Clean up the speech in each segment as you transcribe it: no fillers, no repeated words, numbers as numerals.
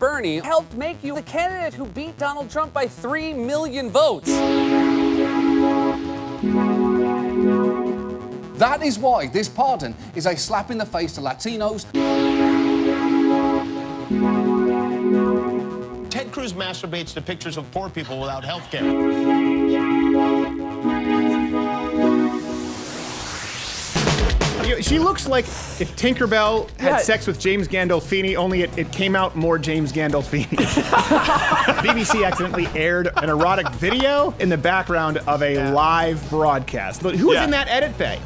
Bernie helped make you the candidate who beat Donald Trump by 3 million votes. That is why this pardon is a slap in the face to Latinos. Ted Cruz masturbates to pictures of poor people without health care. She looks like if Tinkerbell had sex with James Gandolfini, only it came out more James Gandolfini. BBC accidentally aired an erotic video in the background of a live broadcast. But who was in that edit bay?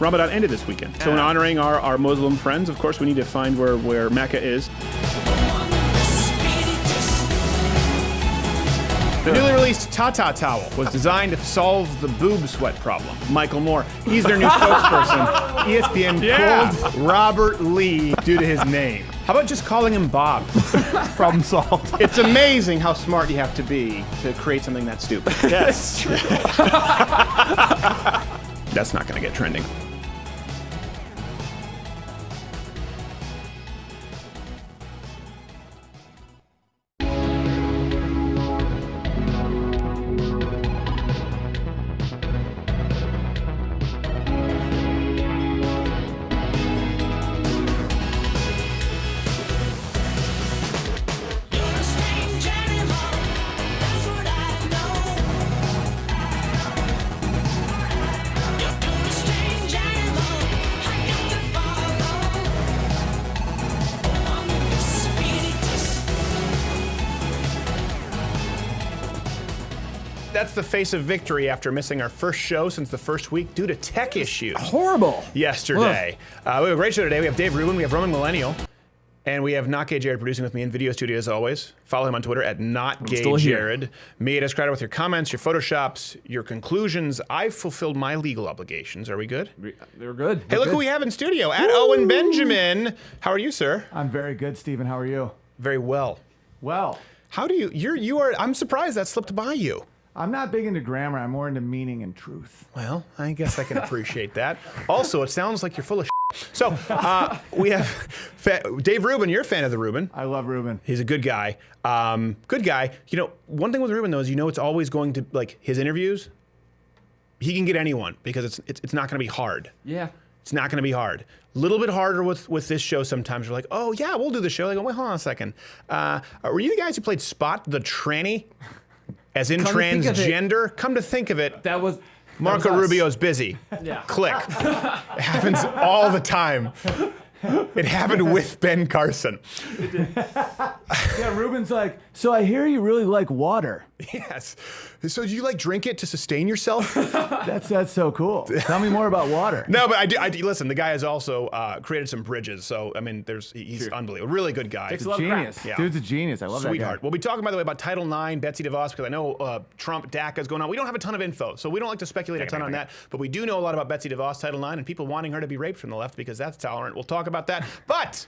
Ramadan ended this weekend. So in honoring our Muslim friends, of course, we need to find where Mecca is. The newly released Tata Towel was designed to solve the boob sweat problem. Michael Moore, he's their new spokesperson. ESPN called Robert Lee due to his name. How about just calling him Bob? Problem solved. It's amazing how smart you have to be to create something that stupid. Yes. That's not going to get trending. That's the face of victory after missing our first show since the first week due to tech issues. Horrible. Yesterday. We have a great show today. We have Dave Rubin, we have Roman Millennial, and we have Not Gay Jared producing with me in video studio as always. Follow him on Twitter at NotGayJared. Me at Escrata with your comments, your photoshops, your conclusions. I've fulfilled my legal obligations. Are we good? They're good. Hey, look who we have in studio. At Owen Benjamin. How are you, sir? I'm very good, Stephen. How are you? Very well. Well, How do you are, I'm surprised that slipped by you. I'm not big into grammar. I'm more into meaning and truth. Well, I guess I can appreciate that. Also, it sounds like you're full of shit. So, we have Dave Rubin. You're a fan of the Rubin. I love Rubin. He's a good guy. Good guy. You know, one thing with Rubin, though, is it's always going to, like, his interviews, he can get anyone because it's not going to be hard. Yeah. It's not going to be hard. A little bit harder with this show sometimes. We're like, oh, yeah, we'll do the show. They go, wait, hold on a second. Were you the guys who played Spot the Tranny? As in transgender? Come to think of it, That was Marco us. Rubio's busy. Yeah. Click. It happens all the time. It happened with Ben Carson. Yeah, Rubin's like, so I hear you really like water. Yes. So do you like drink it to sustain yourself? That's so cool. Tell me more about water. No, but I do. Listen, the guy has also created some bridges. So, I mean, he's unbelievable. Really good guy. He's a genius. Yeah. Dude's a genius. I love Sweetheart. that guy. We'll be talking, by the way, about Title IX, Betsy DeVos, because I know Trump, DACA is going on. We don't have a ton of info, so we don't like to speculate a ton on that. But we do know a lot about Betsy DeVos, Title IX, and people wanting her to be raped from the left because that's tolerant. We'll talk about that. But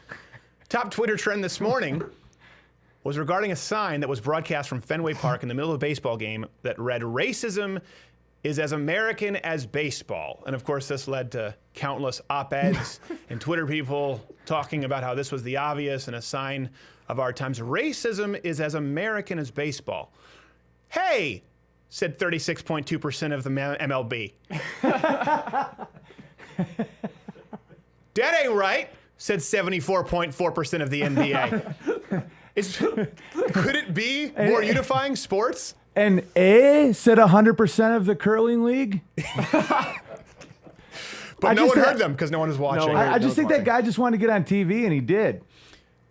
top Twitter trend this morning was regarding a sign that was broadcast from Fenway Park in the middle of a baseball game that read, "Racism is as American as baseball." And of course, this led to countless op-eds and Twitter people talking about how this was the obvious and a sign of our times. Racism is as American as baseball. Hey, said 36.2% of the MLB. That ain't right, said 74.4% of the NBA. Could it be more unifying sports? And A said 100% of the curling league. But no one heard them because no one was watching. I just think that guy just wanted to get on TV, and he did.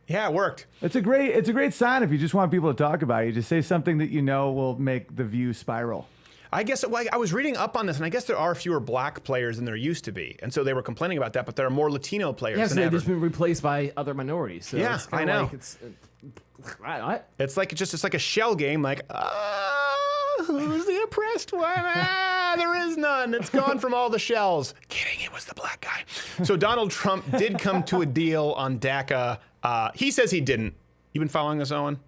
Yeah, it worked. It's a great sign if you just want people to talk about it. You just say something that you know will make the view spiral. I guess I was reading up on this, and I guess there are fewer black players than there used to be, and so they were complaining about that. But there are more Latino players Yes, than they've ever. just been replaced by other minorities. So Yeah, it's kinda I know. Like It's like it's like a shell game. Like, who's the oppressed one? There is none. It's gone from all the shells. Kidding, it was the black guy. So Donald Trump did come to a deal on DACA. He says he didn't. You been following this, Owen?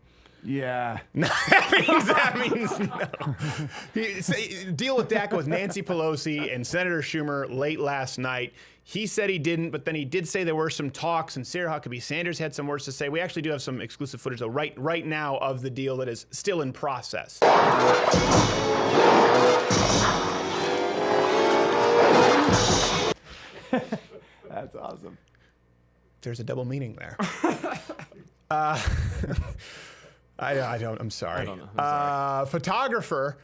Yeah. that means no. Deal with DACA with Nancy Pelosi and Senator Schumer late last night. He said he didn't, but then he did say there were some talks, and Sarah Huckabee Sanders had some words to say. We actually do have some exclusive footage, though, right now of the deal that is still in process. That's awesome. There's a double meaning there. I'm sorry. I don't know. I'm sorry. Photographer,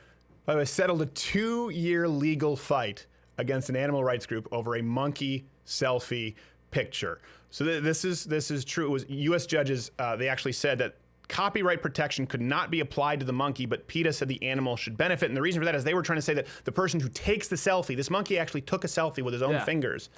by the way, settled a 2-year legal fight against an animal rights group over a monkey selfie picture. So this is true. It was U.S. judges. They actually said that copyright protection could not be applied to the monkey, but PETA said the animal should benefit. And the reason for that is they were trying to say that the person who takes the selfie, this monkey actually took a selfie with his own fingers,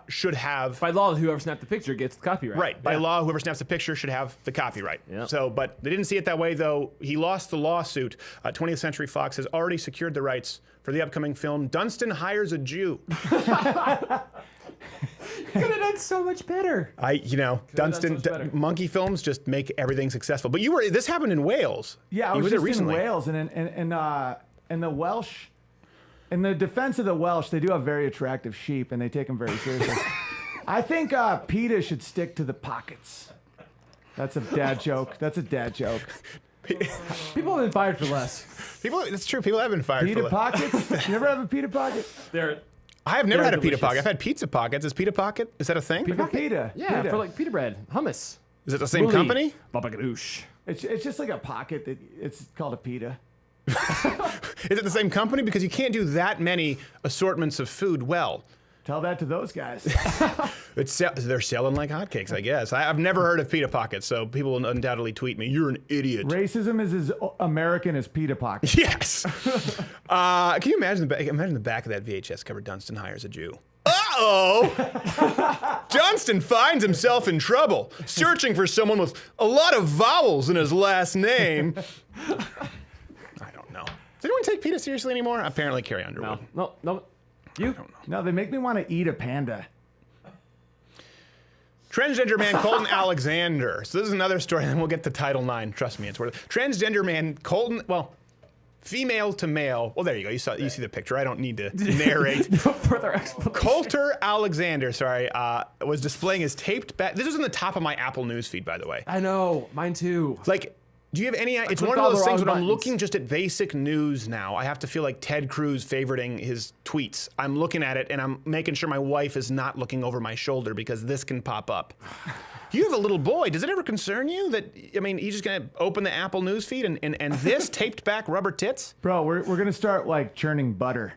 should have... By law, whoever snapped the picture gets the copyright. Right. By law, whoever snaps the picture should have the copyright. Yep. So, but they didn't see it that way, though. He lost the lawsuit. 20th Century Fox has already secured the rights for the upcoming film Dunstan Hires a Jew. Could have done so much better. Dunstan monkey films just make everything successful. But this happened in Wales. Yeah, I was just in Wales, and in the Welsh, in the defense of the Welsh, they do have very attractive sheep, and they take them very seriously. I think PETA should stick to the pockets. That's a dad joke. That's a dad joke. People have been fired for less. It's true. People have been fired PETA for pockets? You never have a PETA pocket? They're never had a delicious. PETA pocket. I've had pizza pockets. Is PETA pocket? Is that a thing? PETA. Yeah, PETA. for like pita bread, hummus. Is it the same Movie. company? Baba Ganoush. It's just like a pocket. It's called a PETA. Is it the same company? Because you can't do that many assortments of food well. Tell that to those guys. They're selling like hotcakes, I guess. I've never heard of PETA pockets, so people will undoubtedly tweet me, "You're an idiot." Racism is as American as PETA pockets. Yes. Can you imagine the back of that VHS cover? Dunstan Hires a Jew. Uh-oh! Johnston finds himself in trouble, searching for someone with a lot of vowels in his last name. I don't know. Does anyone take PETA seriously anymore? Apparently, Carrie Underwood. No. You? I don't know. No, they make me want to eat a panda. Transgender man Colton Alexander. So this is another story, and then we'll get to Title IX. Trust me, it's worth it. Transgender man Colton, female to male. Well, there you go. You see the picture. I don't need to narrate. No further explanation. Coulter Alexander, was displaying his taped back. This was in the top of my Apple News feed, by the way. I know, mine too. Do you have any? It's clicked one of all those the things wrong when I'm buttons. looking just at basic news now. I have to feel like Ted Cruz favoriting his tweets. I'm looking at it and I'm making sure my wife is not looking over my shoulder because this can pop up. You have a little boy. Does it ever concern you that, he's just going to open the Apple News feed and this taped back rubber tits? Bro, we're going to start churning butter.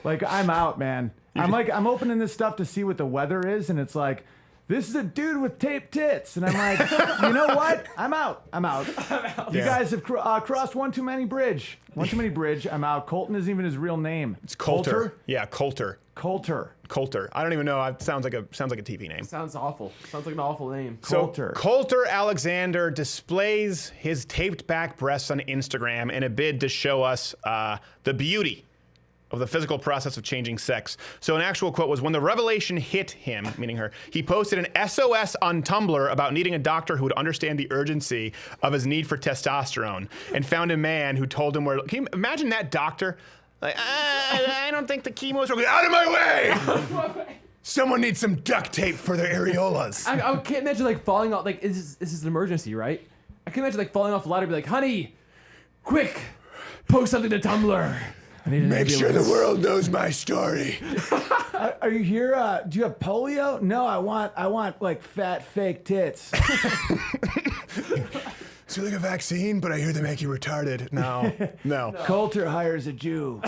I'm out, man. I'm opening this stuff to see what the weather is, and it's like, this is a dude with taped tits. And I'm like, you know what? I'm out. You guys have crossed one too many bridge. I'm out. Colton isn't even his real name. It's Coulter. Yeah, Coulter. Coulter. I don't even know. It sounds like a TV name. Sounds awful. Sounds like an awful name. Coulter. So Coulter Alexander displays his taped back breasts on Instagram in a bid to show us the beauty of the physical process of changing sex. So an actual quote was, when the revelation hit him, meaning her, he posted an SOS on Tumblr about needing a doctor who would understand the urgency of his need for testosterone, and found a man who told him where. Can you imagine that doctor? I don't think the chemo's working. Out of my way! Someone needs some duct tape for their areolas. I can't imagine falling off. This is an emergency, right? I can't imagine falling off a ladder and be like, honey, quick, post something to Tumblr. Make sure the world knows my story. Are you here? Do you have polio? No, I want fat fake tits. So like a vaccine, but I hear they make you retarded. No. Coulter hires a Jew.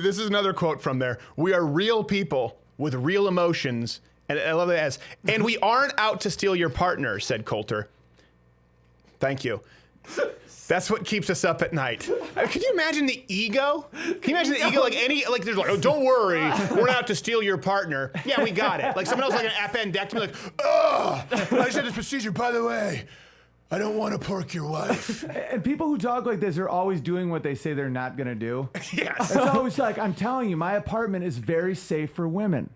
This is another quote from there. We are real people with real emotions. And I love that as, and we aren't out to steal your partner, said Coulter. Thank you. That's what keeps us up at night. Could you imagine the ego? Can you imagine the ego? There's oh, don't worry, we're not out to steal your partner. Yeah, we got it. Someone else an appendectomy, I just had this procedure, by the way. I don't want to pork your wife. And people who talk like this are always doing what they say they're not going to do. Yes. It's always I'm telling you, my apartment is very safe for women.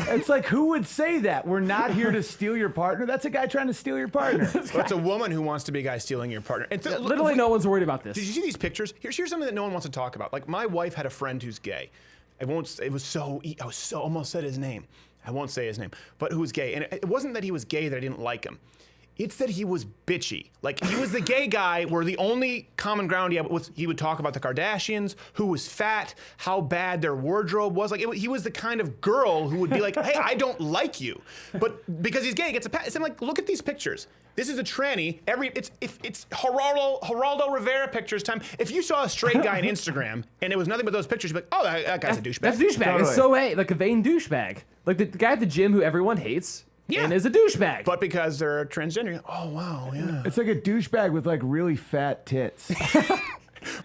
It's like, who would say that? We're not here to steal your partner. That's a guy trying to steal your partner. Well, it's a woman who wants to be a guy stealing your partner. And Literally, no one's worried about this. Did you see these pictures? Here's something that no one wants to talk about. Like, my wife had a friend who's gay. I almost said his name. I won't say his name, but who was gay. And it wasn't that he was gay that I didn't like him. It's that he was bitchy. Like, he was the gay guy where the only common ground he had was he would talk about the Kardashians, who was fat, how bad their wardrobe was. Like, he was the kind of girl who would be like, hey, I don't like you. But because he's gay, he gets a pass. I'm like, look at these pictures. This is a tranny. It's Geraldo Rivera pictures time. If you saw a straight guy on Instagram and it was nothing but those pictures, you'd be like, oh, that guy's a douchebag. That's a douchebag. Totally. It's so like a vain douchebag. Like the guy at the gym who everyone hates. Yeah. And is a douchebag. But because they're transgender, oh, wow, yeah. It's like a douchebag with like really fat tits.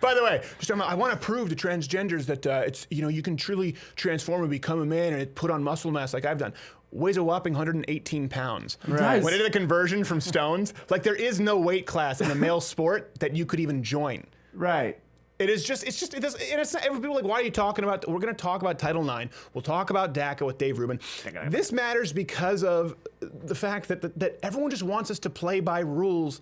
By the way, I want to prove to transgenders that it's, you can truly transform and become a man and put on muscle mass like I've done. Weighs a whopping 118 pounds. Right. When I did a conversion from stones, like there is no weight class in a male sport that you could even join. Right. It is just, and it's not, people are like, why are you talking about, we're going to talk about Title IX. We'll talk about DACA with Dave Rubin. This matters because of the fact that everyone just wants us to play by rules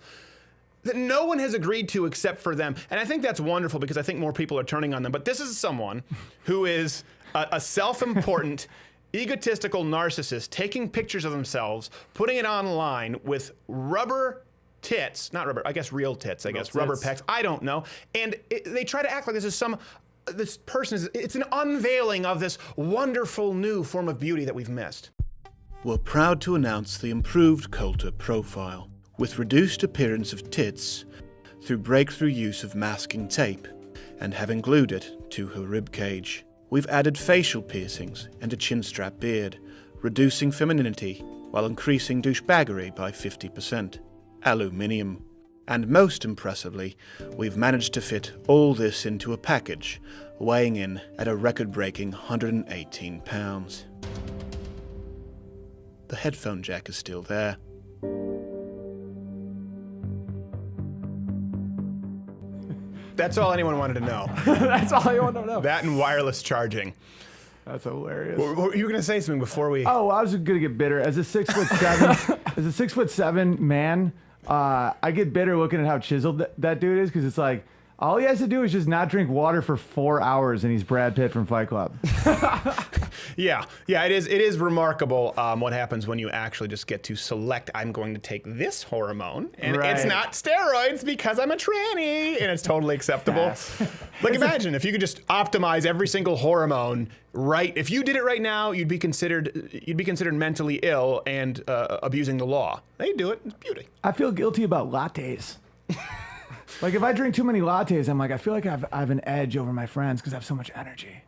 that no one has agreed to except for them. And I think that's wonderful because I think more people are turning on them. But this is someone who is a self-important, egotistical narcissist taking pictures of themselves, putting it online with rubber tits, not rubber, I guess real tits, rubber pecs, I don't know. And they try to act like this person it's an unveiling of this wonderful new form of beauty that we've missed. We're proud to announce the improved Coulter profile, with reduced appearance of tits through breakthrough use of masking tape, and having glued it to her rib cage. We've added facial piercings and a chin-strap beard, reducing femininity while increasing douchebaggery by 50%. Aluminium. And most impressively, we've managed to fit all this into a package, weighing in at a record-breaking 118 pounds. The headphone jack is still there. That's all anyone wanted to know. That's all I want to know. That and wireless charging. That's hilarious. You were going to say something before we... Oh, I was gonna get bitter. As a 6'7" man, I get bitter looking at how chiseled that dude is, because it's like all he has to do is just not drink water for 4 hours, and he's Brad Pitt from Fight Club. Yeah, it is remarkable what happens when you actually just get to select, I'm going to take this hormone, and it's not steroids because I'm a tranny, and it's totally acceptable. Yes. Like, imagine if you could just optimize every single hormone right. If you did it right now, you'd be considered mentally ill and abusing the law. They do it. It's beauty. I feel guilty about lattes. Like, if I drink too many lattes, I'm like, I feel like I have an edge over my friends because I have so much energy.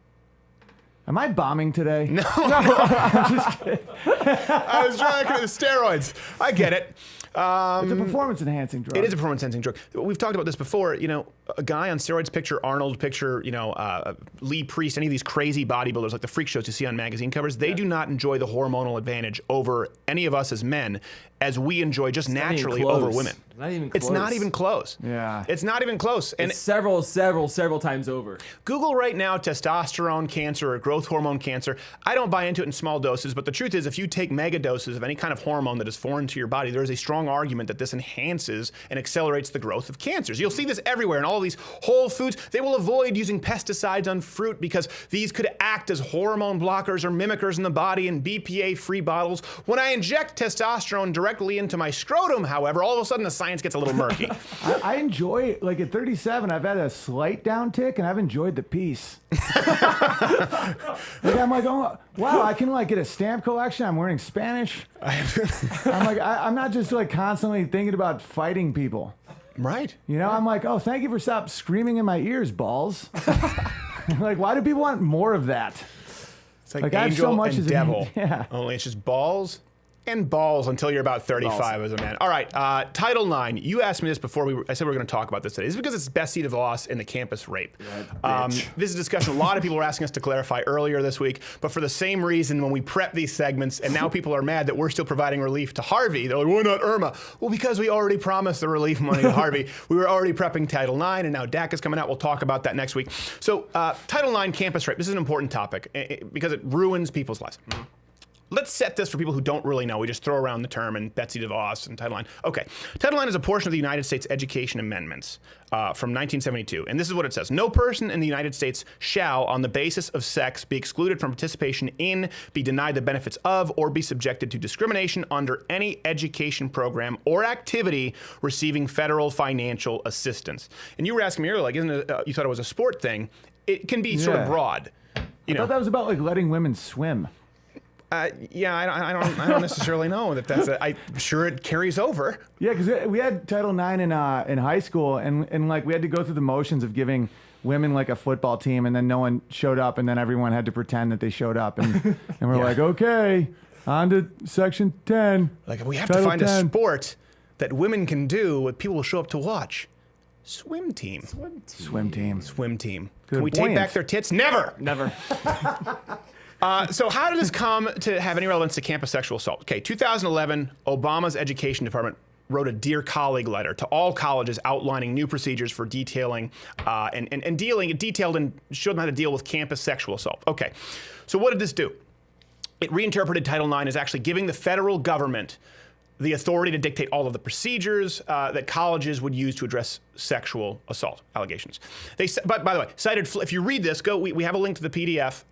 Am I bombing today? No. I'm just kidding. I was trying to the steroids. I get it. It's a performance-enhancing drug. It is a performance-enhancing drug. We've talked about this before. A guy on steroids, picture Arnold, picture Lee Priest, any of these crazy bodybuilders like the freak shows you see on magazine covers. They do not enjoy the hormonal advantage over any of us as men, as we enjoy just naturally over women. Not even close. It's not even close. Yeah. It's not even close. And it's several times over. Google right now testosterone cancer or growth hormone cancer. I don't buy into it in small doses, but the truth is if you take mega doses of any kind of hormone that is foreign to your body, there is a strong argument that this enhances and accelerates the growth of cancers. You'll see this everywhere in all these whole foods. They will avoid using pesticides on fruit because these could act as hormone blockers or mimickers in the body in BPA-free bottles. When I inject testosterone directly into my scrotum, however, all of a sudden the science gets a little murky. I enjoy, like at 37, I've had a slight downtick, and I've enjoyed the peace. Like, I'm like, oh, wow, I can like get a stamp collection. I'm learning Spanish. I'm like, I'm not just like constantly thinking about fighting people. Right. I'm like, oh, thank you for stop screaming in my ears, balls. Like, why do people want more of that? It's like I have angel so much and as devil. Yeah. Only it's just balls and balls until you're about 35 as a man. All right, Title IX. You asked me this before. I said we were going to talk about this today. This is because it's Betsy DeVos and the campus rape. This is a discussion a lot of people were asking us to clarify earlier this week, but for the same reason when we prep these segments, and now people are mad that we're still providing relief to Harvey. They're like, why not Irma? Well, because we already promised the relief money to Harvey. We were already prepping Title IX, and now DACA is coming out. We'll talk about that next week. So Title IX campus rape. This is an important topic because it ruins people's lives. let's set this for people who don't really know. We just throw around the term and Betsy DeVos and Title IX. Okay, Title IX is a portion of the United States Education Amendments from 1972, and this is what it says. No person in the United States shall, on the basis of sex, be excluded from participation in, be denied the benefits of, or be subjected to discrimination under any education program or activity receiving federal financial assistance. And you were asking me earlier, like, isn't it, you thought it was a sport thing? It can be sort of broad. I thought that was about like letting women swim. Yeah, I don't necessarily know that that's. I'm sure it carries over. Yeah, because we had Title IX in high school, and like we had to go through the motions of giving women like a football team, and then no one showed up, and then everyone had to pretend that they showed up, and we're like, okay, on to Section 10. Like we have Title to find 10. a sport that women can do, what people will show up to watch. Swim team. Swim team. Swim team. Good Can we take buoyant. back their tits? Never. Never. So how did this come to have any relevance to campus sexual assault? Okay, 2011, Obama's education department wrote a Dear Colleague letter to all colleges outlining new procedures for detailing and detailed and showed them how to deal with campus sexual assault. Okay, so what did this do? It reinterpreted Title IX as actually giving the federal government the authority to dictate all of the procedures that colleges would use to address sexual assault allegations. They, by the way, cited, if you read this, we have a link to the PDF,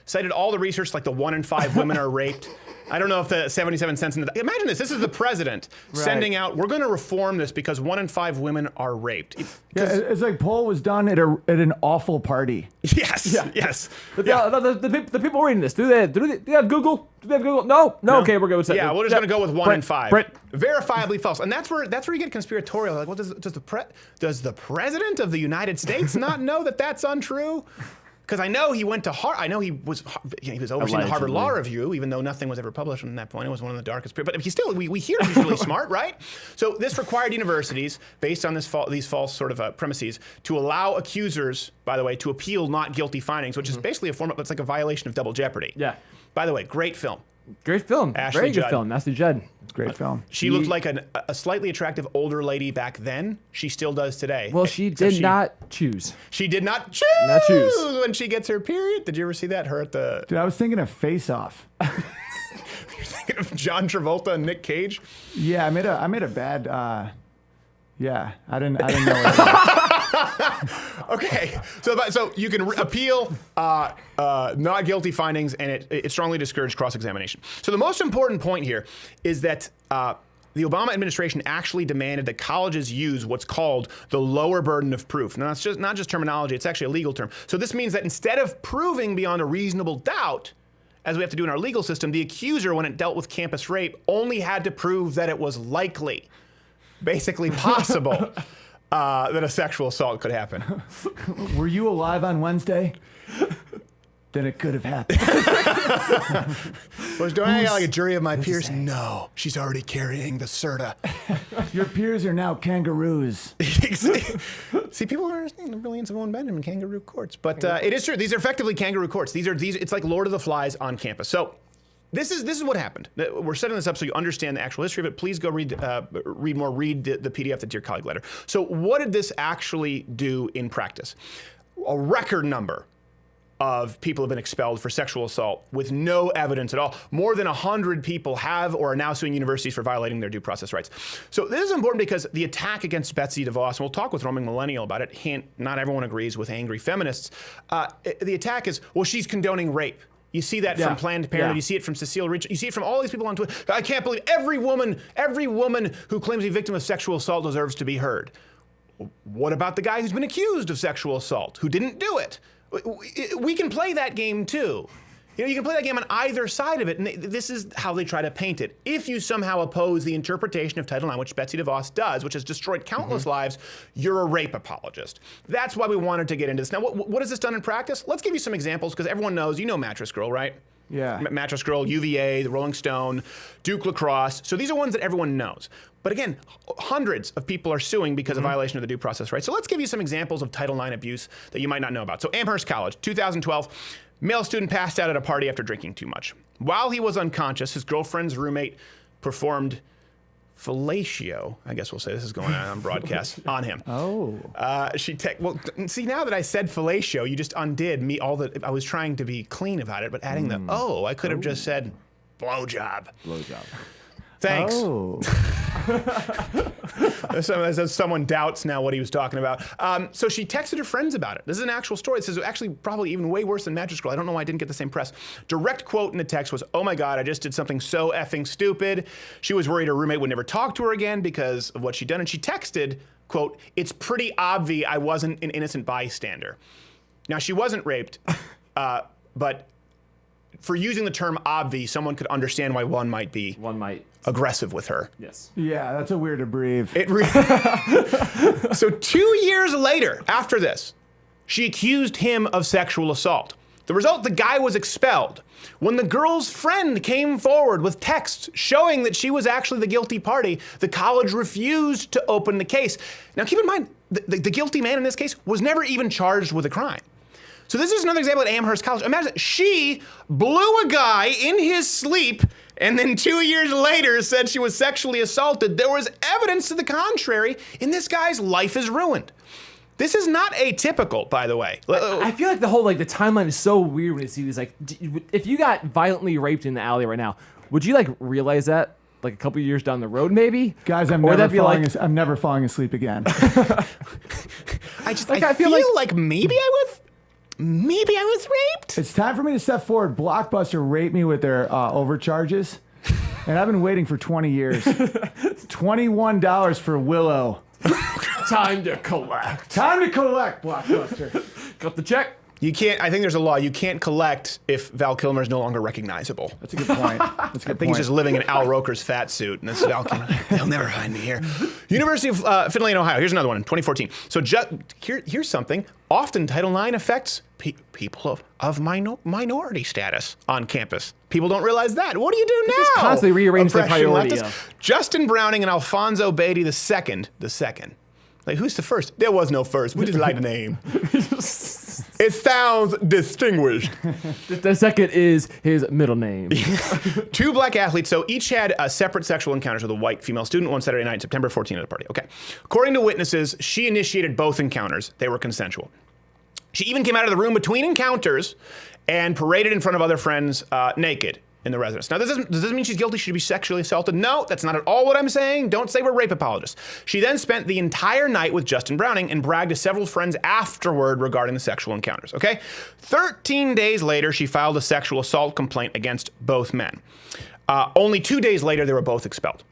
cited all the research, like the 1 in 5 women are raped. I don't know if the 77 cents imagine this is the president sending out, we're going to reform this because 1 in 5 women are raped. Yeah, it's like poll was done at an awful party. Yes, yes. The people reading this, do they have Google? Do they have Google? No. Okay, we're good with that. Yeah, we're just going to go with 1 in 5. Brett. Verifiably false, and that's where you get conspiratorial. Like, well, does the president of the United States not know that that's untrue? Because I know he went to Harvard. I know he was overseeing the Harvard Law Review, even though nothing was ever published from that point. It was one of the darkest periods. But he still, we hear he's really smart, right? So this required universities, based on these false sort of premises, to allow accusers, by the way, to appeal not guilty findings, which is basically a form of, it's like a violation of double jeopardy. Yeah. By the way, great film. Great film. Ashley Very good Judd. film. Ashley Judd. Great film. She looked like a slightly attractive older lady back then. She still does today. Well, she did not choose. She did not choose. Not choose. When she gets her period. Did you ever see that? Her at the... Dude, I was thinking of Face Off. You're thinking of John Travolta and Nick Cage? Yeah, I made a bad. Yeah, I didn't know it. Okay, so you can appeal not guilty findings, and it strongly discouraged cross-examination. So the most important point here is that the Obama administration actually demanded that colleges use what's called the lower burden of proof. Now, it's not just terminology; it's actually a legal term. So this means that instead of proving beyond a reasonable doubt, as we have to do in our legal system, the accuser, when it dealt with campus rape, only had to prove that it was likely, basically possible, that a sexual assault could happen. Were you alive on Wednesday? Then it could have happened. Was doing like a jury of my peers? No, she's already carrying the Serta. Your peers are now kangaroos. See, people are understanding the brilliance of Owen Benjamin kangaroo courts, but it is true. These are effectively kangaroo courts. These. It's like Lord of the Flies on campus. So. This is what happened. We're setting this up so you understand the actual history of it. Please go read the PDF, the Dear Colleague letter. So what did this actually do in practice? A record number of people have been expelled for sexual assault with no evidence at all. More than 100 people have or are now suing universities for violating their due process rights. So this is important because the attack against Betsy DeVos, and we'll talk with Roaming Millennial about it, hint, not everyone agrees with angry feminists. The attack is, well, she's condoning rape. You see that from Planned Parenthood. You see it from Cecile Rich. You see it from all these people on Twitter. I can't believe every woman who claims to be a victim of sexual assault deserves to be heard. What about the guy who's been accused of sexual assault, who didn't do it? We can play that game too. You know, you can play that game on either side of it, and this is how they try to paint it. If you somehow oppose the interpretation of Title IX, which Betsy DeVos does, which has destroyed countless lives, you're a rape apologist. That's why we wanted to get into this. Now, what has this done in practice? Let's give you some examples, because everyone knows, you know Mattress Girl, right? Yeah. Mattress Girl, UVA, the Rolling Stone, Duke Lacrosse. So these are ones that everyone knows. But again, hundreds of people are suing because of violation of the due process rights. So let's give you some examples of Title IX abuse that you might not know about. So Amherst College, 2012. Male student passed out at a party after drinking too much. While he was unconscious, his girlfriend's roommate performed fellatio, I guess we'll say this is going on broadcast, on him. Oh. Well, see, now that I said fellatio, you just undid me I was trying to be clean about it, but adding I could have just said blowjob. Blowjob. Thanks. Oh. As someone doubts now what he was talking about. So she texted her friends about it. This is an actual story. This is actually probably even way worse than Magic Scroll. I don't know why I didn't get the same press. Direct quote in the text was, "Oh my God, I just did something so effing stupid." She was worried her roommate would never talk to her again because of what she'd done. And she texted, quote, "It's pretty obvious I wasn't an innocent bystander." Now, she wasn't raped, but for using the term obvi, someone could understand why one might be aggressive with her. Yes. Yeah, that's a weird abbrev. So 2 years later, after this, she accused him of sexual assault. The result, the guy was expelled. When the girl's friend came forward with texts showing that she was actually the guilty party, the college refused to open the case. Now keep in mind, the guilty man in this case was never even charged with a crime. So this is another example at Amherst College. Imagine she blew a guy in his sleep and then 2 years later said she was sexually assaulted. There was evidence to the contrary, and this guy's life is ruined. This is not atypical, by the way. I feel like the whole, like, the timeline is so weird when you see these, like, if you got violently raped in the alley right now, would you, like, realize that, like, a couple years down the road, maybe? Guys, I'm never falling asleep again. I feel like maybe I was raped. It's time for me to step forward. Blockbuster raped me with their overcharges, and I've been waiting for 20 years. $21 for Willow. Time to collect. Time to collect, Blockbuster. Got the check. You can't, I think there's a law, you can't collect if Val Kilmer is no longer recognizable. That's a good point. I think he's just living in Al Roker's fat suit, and this is Val Kilmer. They'll never find me here. University of Findlay in Ohio. Here's another one in 2014. So here's something. Often Title IX affects people of minority status on campus. People don't realize that. What do you do now? Just constantly rearrange the Oppression priority leftists. of. Justin Browning and Alfonso Beatty the second. Like, who's the first? There was no first. We just like the name. It sounds distinguished. The second is his middle name. Two black athletes, so each had separate sexual encounters with a white female student one Saturday night, September 14th at a party. Okay. According to witnesses, she initiated both encounters. They were consensual. She even came out of the room between encounters and paraded in front of other friends naked in the residence. Now, does this mean she's guilty? She should be sexually assaulted? No, that's not at all what I'm saying. Don't say we're rape apologists. She then spent the entire night with Justin Browning and bragged to several friends afterward regarding the sexual encounters, okay? 13 days later, she filed a sexual assault complaint against both men. Only 2 days later, they were both expelled.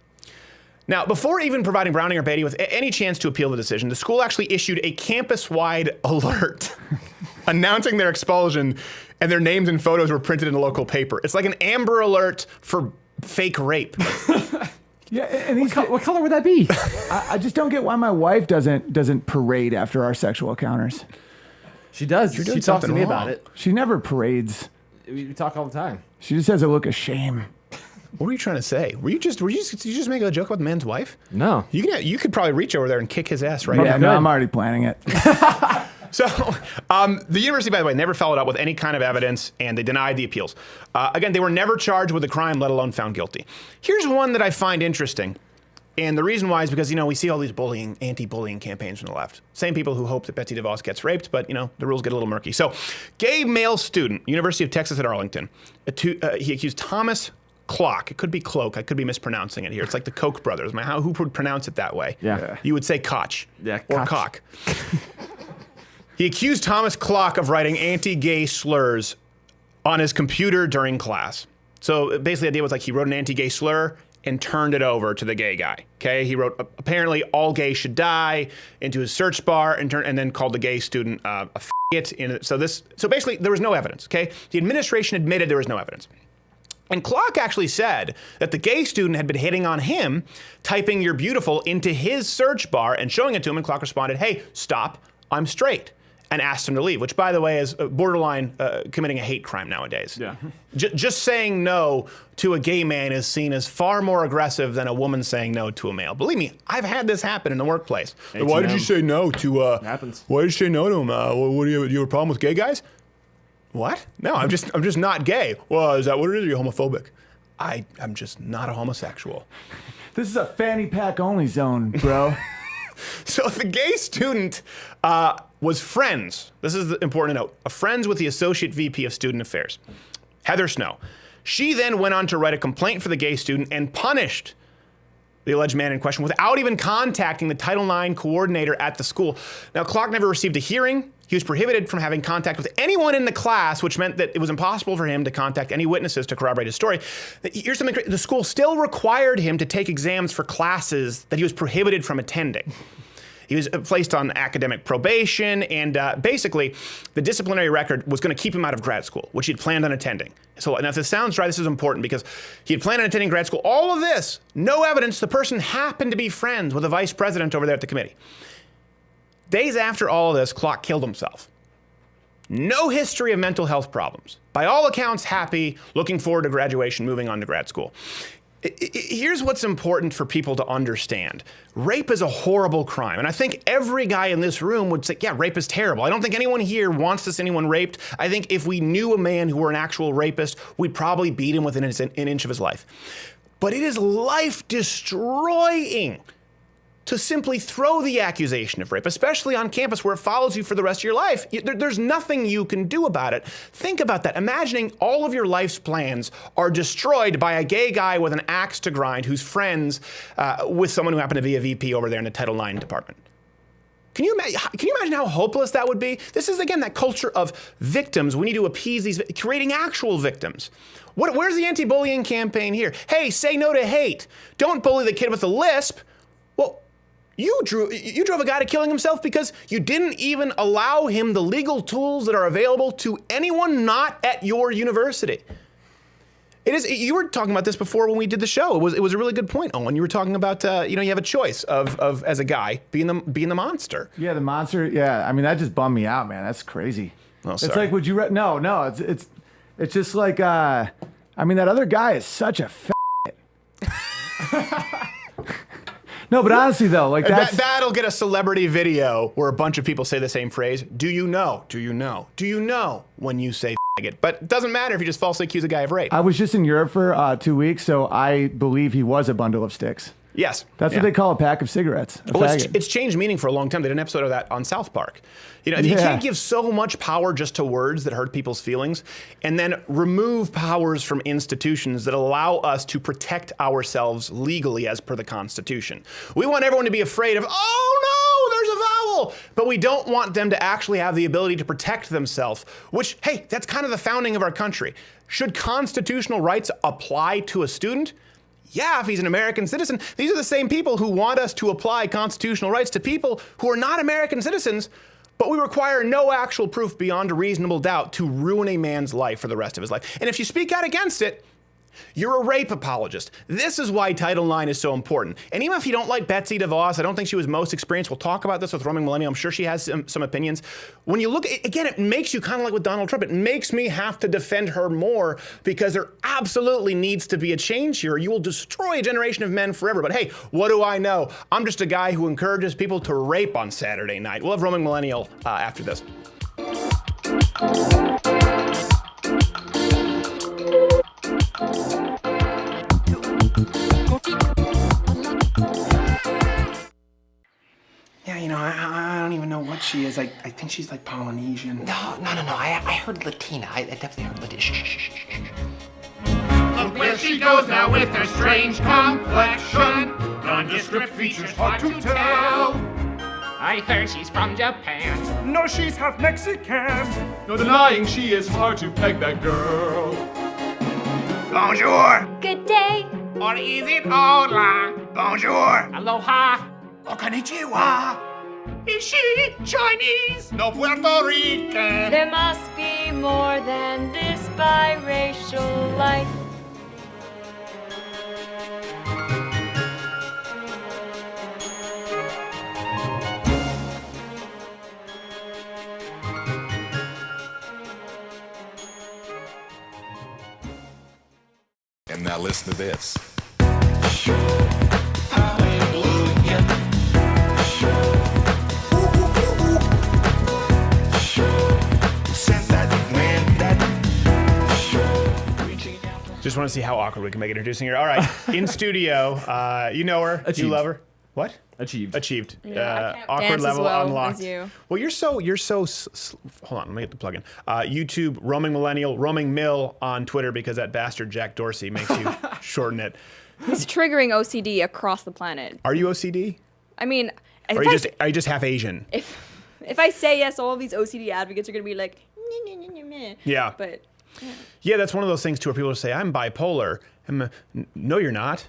Now, before even providing Browning or Beatty with any chance to appeal the decision, the school actually issued a campus-wide alert announcing their expulsion, and their names and photos were printed in a local paper. It's like an Amber Alert for fake rape. Yeah, and What color would that be? I just don't get why my wife doesn't parade after our sexual encounters. She does. She talks to something me wrong. about it. She never parades. We talk all the time. She just has a look of shame. What were you trying to say? Did you just make a joke about the man's wife? No. You could probably reach over there and kick his ass right Yeah, now. no, I'm already planning it. So, the university, by the way, never followed up with any kind of evidence, and they denied the appeals. Again, they were never charged with a crime, let alone found guilty. Here's one that I find interesting, and the reason why is because, we see all these anti-bullying campaigns from the left. Same people who hope that Betsy DeVos gets raped, but, the rules get a little murky. So, gay male student, University of Texas at Arlington, he accused Thomas Clock. It could be Cloak. I could be mispronouncing it here. It's like the Koch brothers. Who would pronounce it that way? Yeah. You would say Koch. Yeah, Or Koch. Cock. He accused Thomas Clock of writing anti-gay slurs on his computer during class. So basically the idea was like he wrote an anti-gay slur and turned it over to the gay guy. Okay, he wrote apparently all gays should die into his search bar and then called the gay student a f***it. So basically there was no evidence. Okay, the administration admitted there was no evidence. And Clock actually said that the gay student had been hitting on him, typing "you're beautiful" into his search bar and showing it to him, and Clock responded, "Hey, stop, I'm straight," and asked him to leave, which, by the way, is borderline committing a hate crime nowadays. Yeah. Just saying no to a gay man is seen as far more aggressive than a woman saying no to a male. Believe me, I've had this happen in the workplace. Why did you say no to? Happens. Why did you say no to him? What do you have a problem with gay guys? What? No, I'm just not gay. Well, is that what it is? You're homophobic. I'm just not a homosexual. This is a fanny pack only zone, bro. So the gay student was friends. This is important to note. Friends with the Associate VP of Student Affairs, Heather Snow. She then went on to write a complaint for the gay student and punished the alleged man in question without even contacting the Title IX coordinator at the school. Now, Clark never received a hearing. He was prohibited from having contact with anyone in the class, which meant that it was impossible for him to contact any witnesses to corroborate his story. Here's something crazy. The school still required him to take exams for classes that he was prohibited from attending. He was placed on academic probation, and basically, the disciplinary record was going to keep him out of grad school, which he'd planned on attending. So now if this sounds right, this is important because he had planned on attending grad school. All of this, no evidence, the person happened to be friends with the vice president over there at the committee. Days after all of this, Clark killed himself. No history of mental health problems. By all accounts, happy, looking forward to graduation, moving on to grad school. Here's what's important for people to understand. Rape is a horrible crime. And I think every guy in this room would say, yeah, rape is terrible. I don't think anyone here wants to see anyone raped. I think if we knew a man who were an actual rapist, we'd probably beat him within an inch of his life. But it is life-destroying to simply throw the accusation of rape, especially on campus where it follows you for the rest of your life. There's nothing you can do about it. Think about that. Imagining all of your life's plans are destroyed by a gay guy with an axe to grind who's friends with someone who happened to be a VP over there in the Title IX department. Can you imagine how hopeless that would be? This is, again, that culture of victims. We need to appease these, creating actual victims. Where's the anti-bullying campaign here? Hey, say no to hate. Don't bully the kid with a lisp. Well, you drove a guy to killing himself because you didn't even allow him the legal tools that are available to anyone not at your university. You were talking about this before when we did the show. It was a really good point, Owen. You were talking about you have a choice of as a guy being the monster. Yeah, the monster. Yeah, I mean that just bummed me out, man. That's crazy. Oh, sorry. It's like, would you? No. It's just like I mean that other guy is such a No, but honestly though, like that'll get a celebrity video where a bunch of people say the same phrase. Do you know? Do you know? Do you know when you say it? But it doesn't matter if you just falsely accuse a guy of rape. I was just in Europe for 2 weeks, so I believe he was a bundle of sticks. Yes. That's what they call a pack of cigarettes. It's changed meaning for a long time. They did an episode of that on South Park. You can't give so much power just to words that hurt people's feelings and then remove powers from institutions that allow us to protect ourselves legally as per the Constitution. We want everyone to be afraid of, oh no, there's a vowel, but we don't want them to actually have the ability to protect themselves, which, hey, that's kind of the founding of our country. Should constitutional rights apply to a student? Yeah, if he's an American citizen. These are the same people who want us to apply constitutional rights to people who are not American citizens, but we require no actual proof beyond a reasonable doubt to ruin a man's life for the rest of his life. And if you speak out against it, you're a rape apologist. This is why Title IX is so important. And even if you don't like Betsy DeVos, I don't think she was most experienced. We'll talk about this with Roaming Millennial. I'm sure she has some opinions. When you look, again, it makes you kind of like with Donald Trump. It makes me have to defend her more because there absolutely needs to be a change here. You will destroy a generation of men forever. But hey, what do I know? I'm just a guy who encourages people to rape on Saturday night. We'll have Roaming Millennial after this. Yeah, I don't even know what she is. I think she's like Polynesian. No. I heard Latina. I definitely heard Latina. Shh. Look where she goes now with her strange complexion. Nondescript features hard to tell. I heard she's from Japan. No, she's half Mexican. No denying she is hard to peg, that girl. Bonjour. Good day. Or is it hola? Bonjour. Aloha. Or konnichiwa. Is she Chinese? No, Puerto Rican. There must be more than this biracial life. And now listen to this. Just want to see how awkward we can make it introducing her. All right, in studio, you know her, you love her. What? Achieved. Achieved. Yeah, I can't Awkward dance as level well unlocked. as you. Well, you're so. Hold on, let me get the plug in. YouTube, roaming millennial, roaming mill on Twitter because that bastard Jack Dorsey makes you shorten it. He's triggering OCD across the planet. Are you OCD? I mean, Or are you just half Asian? if I say yes, all of these OCD advocates are gonna be like, meh. Yeah. But Yeah, that's one of those things too where people say, I'm bipolar. No, you're not.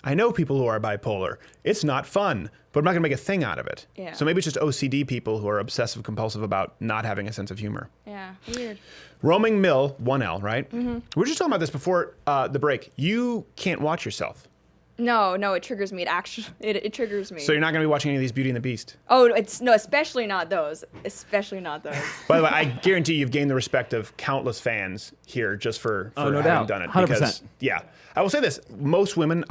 I know people who are bipolar. It's not fun, but I'm not going to make a thing out of it. Yeah. So maybe it's just OCD people who are obsessive compulsive about not having a sense of humor. yeah, weird. Roaming mill, 1L, right? Mm-hmm. We were just talking about this before the break. You can't watch yourself. No, it triggers me. It triggers me. So you're not going to be watching any of these Beauty and the Beast. Oh, especially not those. Especially not those. By the way, I guarantee you've gained the respect of countless fans here just for no having doubt. done it. 100%. Because, yeah. I will say this. Most women,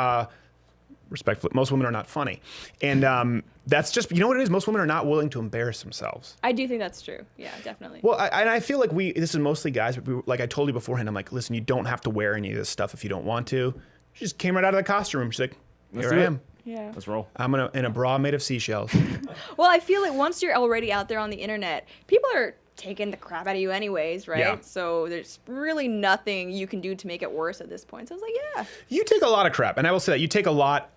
respectfully, most women are not funny. And that's just, you know what it is? Most women are not willing to embarrass themselves. I do think that's true. Yeah, definitely. Well, I feel like this is mostly guys, but like I told you beforehand, I'm like, listen, you don't have to wear any of this stuff if you don't want to. She just came right out of the costume room. She's like, here I am. Yeah. Let's roll. I'm in a bra made of seashells. Well, I feel like once you're already out there on the internet, people are taking the crap out of you anyways, right? Yeah. So there's really nothing you can do to make it worse at this point. So I was like, yeah. You take a lot of crap, and I will say that you take a lot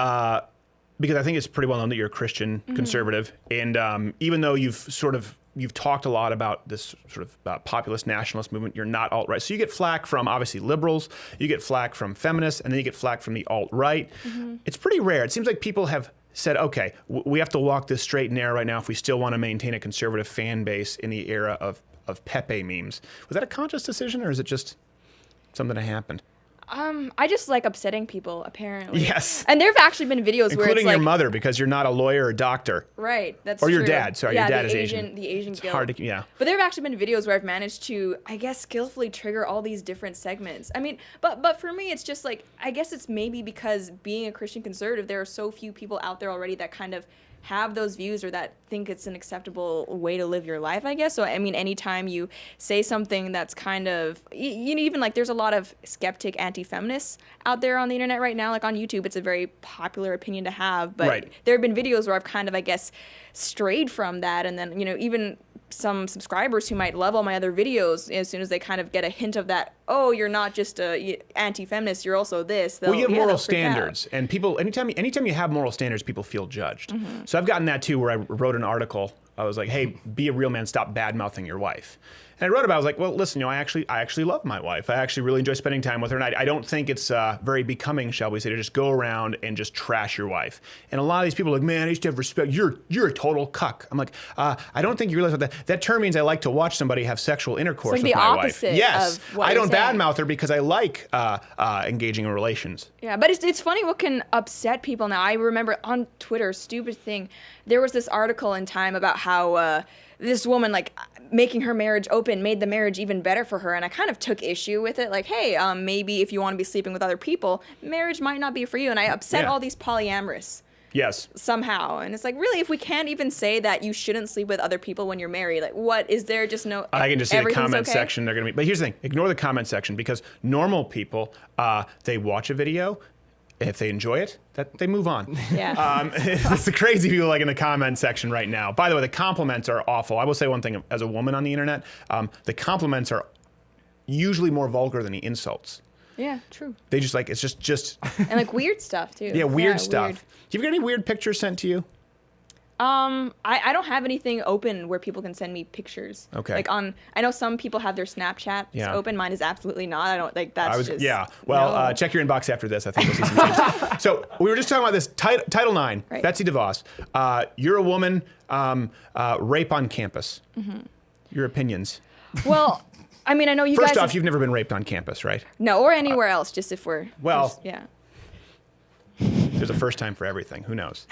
because I think it's pretty well known that you're a Christian conservative, and even though you've talked a lot about this sort of populist nationalist movement, you're not alt-right. So you get flack from obviously liberals, you get flack from feminists, and then you get flack from the alt-right. It's pretty rare. It seems like people have said, okay, we have to walk this straight and narrow right now if we still want to maintain a conservative fan base in the era of Pepe memes. Was that a conscious decision, or is it just something that happened? I just like upsetting people, apparently. Yes. And there have actually been videos where it's including like, your mother, because you're not a lawyer or doctor. right, that's Or your true. dad. Sorry, yeah, your dad the is Asian. The Asian It's guilt. hard to, yeah. But there have actually been videos where I've managed to, I guess, skillfully trigger all these different segments. I mean, but for me, it's just like, I guess it's maybe because being a Christian conservative, there are so few people out there already that kind of have those views or that think it's an acceptable way to live your life, I guess. So, I mean, anytime you say something that's kind of, you know, even like there's a lot of skeptic anti-feminists out there on the internet right now, like on YouTube, it's a very popular opinion to have, but Right. there have been videos where I've kind of, I guess, strayed from that, and then, you know, even some subscribers who might love all my other videos, as soon as they kind of get a hint of that, oh, you're not just a anti-feminist, you're also this. Well, you have moral they'll freak out. standards, and people, anytime you have moral standards, people feel judged. So I've gotten that too, where I wrote an article. I was like, hey, be a real man, stop bad-mouthing your wife. And I wrote about it, I was like, well, listen, you know, I actually love my wife. I actually really enjoy spending time with her, and I don't think it's very becoming, shall we say, to just go around and just trash your wife. And a lot of these people are like, man, I used to have respect. You're a total cuck. I'm like, I don't think you realize what that term means. I like to watch somebody have sexual intercourse It's with like my the wife. opposite Yes, of what I you're don't saying. badmouth her because I like engaging in relations. Yeah, but it's funny what can upset people now. I remember on Twitter, stupid thing, there was this article in Time about how this woman, like, making her marriage open made the marriage even better for her, and I kind of took issue with it, like, hey, maybe if you want to be sleeping with other people, marriage might not be for you, and I upset all these polyamorous Yes. somehow, and it's like, really, if we can't even say that you shouldn't sleep with other people when you're married, like, what, is there just no, I can just see the everything's comment okay? section. They're going to be, but here's the thing: ignore the comment section, because normal people, they watch a video. If they enjoy it, that they move on. Yeah. It's the crazy people like in the comment section right now. By the way, the compliments are awful. I will say one thing: as a woman on the internet, the compliments are usually more vulgar than the insults. Yeah, true. They just like, it's just And like weird stuff too. yeah, weird stuff. Do you ever get any weird pictures sent to you? I don't have anything open where people can send me pictures. Okay. Like I know some people have their Snapchat open. Mine is absolutely not. I don't like that's just. Yeah. Well, no. check your inbox after this. I think we'll see some changes. So we were just talking about this Title IX. Right. Betsy DeVos. You're a woman. Rape on campus. Your opinions. Well, I mean, I know you First guys. off, you've never been raped on campus, right? No, or anywhere else. Just if we're. Well. just- yeah. There's a first time for everything. Who knows?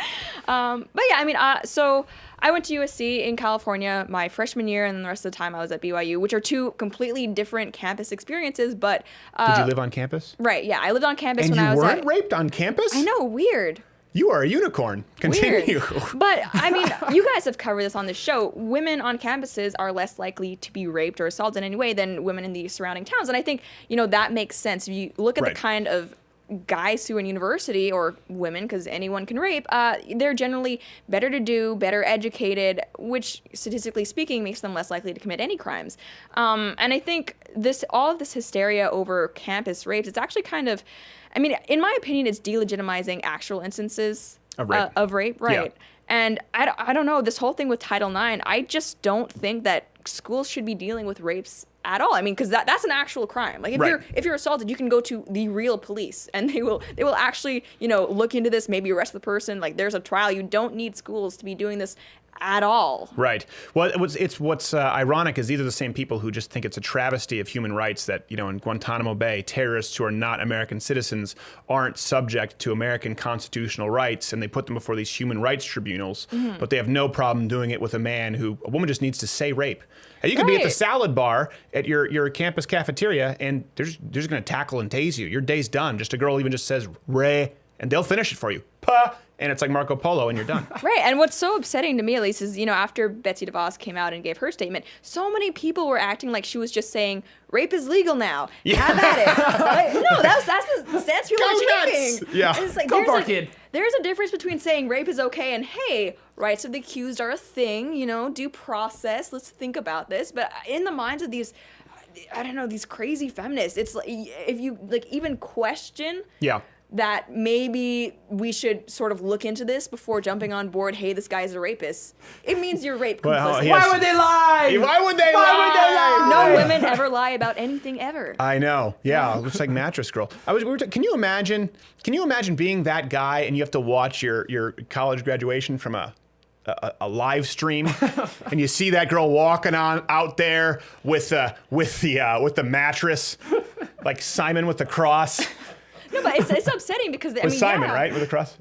But yeah, I mean, so I went to USC in California my freshman year, and the rest of the time I was at BYU, which are two completely different campus experiences. But Did you live on campus? right, yeah, I lived on campus And when you I was weren't at. raped on campus? I know, weird. You are a unicorn. Continue. Weird. But I mean, you guys have covered this on the show. Women on campuses are less likely to be raped or assaulted in any way than women in the surrounding towns, and I think that makes sense. If you look at Right. the kind of guys who are in university, or women, because anyone can rape, they're generally better to do, better educated, which statistically speaking makes them less likely to commit any crimes. And I think all of this hysteria over campus rapes, it's actually kind of, I mean, in my opinion, it's delegitimizing actual instances of rape, right? Yeah. And I don't know, this whole thing with Title IX, I just don't think that schools should be dealing with rapes at all. I mean, because that's an actual crime. Like if you're assaulted, you can go to the real police, and they will actually look into this, maybe arrest the person. Like there's a trial. You don't need schools to be doing this at all. Right. Well, what's ironic is these are the same people who just think it's a travesty of human rights that, in Guantanamo Bay, terrorists who are not American citizens aren't subject to American constitutional rights, and they put them before these human rights tribunals, but they have no problem doing it with a woman just needs to say rape. And you could be at the salad bar at your campus cafeteria, and they're just going to tackle and tase you. Your day's done. Just a girl even just says, "Ray," and they'll finish it for you. Pa! And it's like Marco Polo, and you're done. Right, and what's so upsetting to me, at least, is, after Betsy DeVos came out and gave her statement, so many people were acting like she was just saying, rape is legal now. Yeah. Have at it. No, that's the stance people are taking. Yeah. It's like, kid. There's a difference between saying rape is okay and, hey, rights of the accused are a thing, due process, let's think about this. But in the minds of these, I don't know, these crazy feminists, it's like, if you, even question... Yeah. that maybe we should sort of look into this before jumping on board, hey, this guy's a rapist. It means you're rape complicit. Why would they lie? Why would they lie? No women ever lie about anything ever. I know. Yeah, it looks like Mattress Girl. Can you imagine being that guy and you have to watch your college graduation from a live stream, and you see that girl walking out there with the mattress, like Simon with the cross. No, but it's upsetting because Simon, right, with a cross?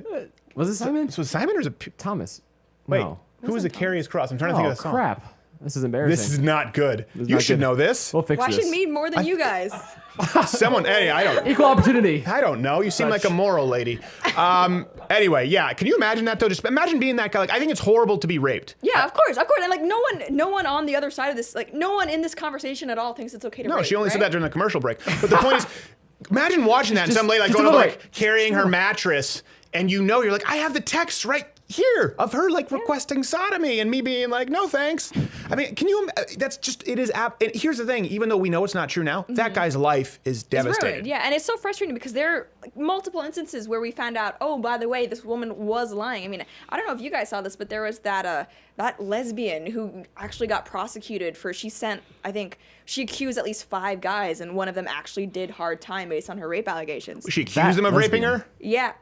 Was it Simon? Was Simon or was it Thomas? Wait, No. who was the Carrier's Cross? I'm trying to think of the song. Crap! This is embarrassing. This is not good. You should know this. We'll fix Why this. should me more than you guys? Someone, I don't. Equal opportunity. I don't know. You seem like a moral lady. Anyway, yeah. Can you imagine that though? Just imagine being that guy. Like, I think it's horrible to be raped. Yeah, of course, and like no one on the other side of this, like no one in this conversation at all thinks it's okay to rape. No, she only said that during the commercial break. But the point is, imagine watching that and some lady going over carrying her mattress, and you're like, I have the text right here of her requesting sodomy, and me being like, no thanks. I mean, can you? And here's the thing: even though we know it's not true now, that guy's life is devastated. Ruined. Yeah, and it's so frustrating because there are multiple instances where we found out, oh, by the way, this woman was lying. I mean, I don't know if you guys saw this, but there was that lesbian who actually got prosecuted for she accused at least 5 guys, and one of them actually did hard time based on her rape allegations. She accused them of raping her? Yeah.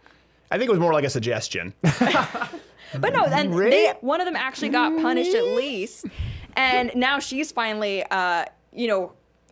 I think it was more like a suggestion. But no, then one of them actually got punished at least, and now she's finally, I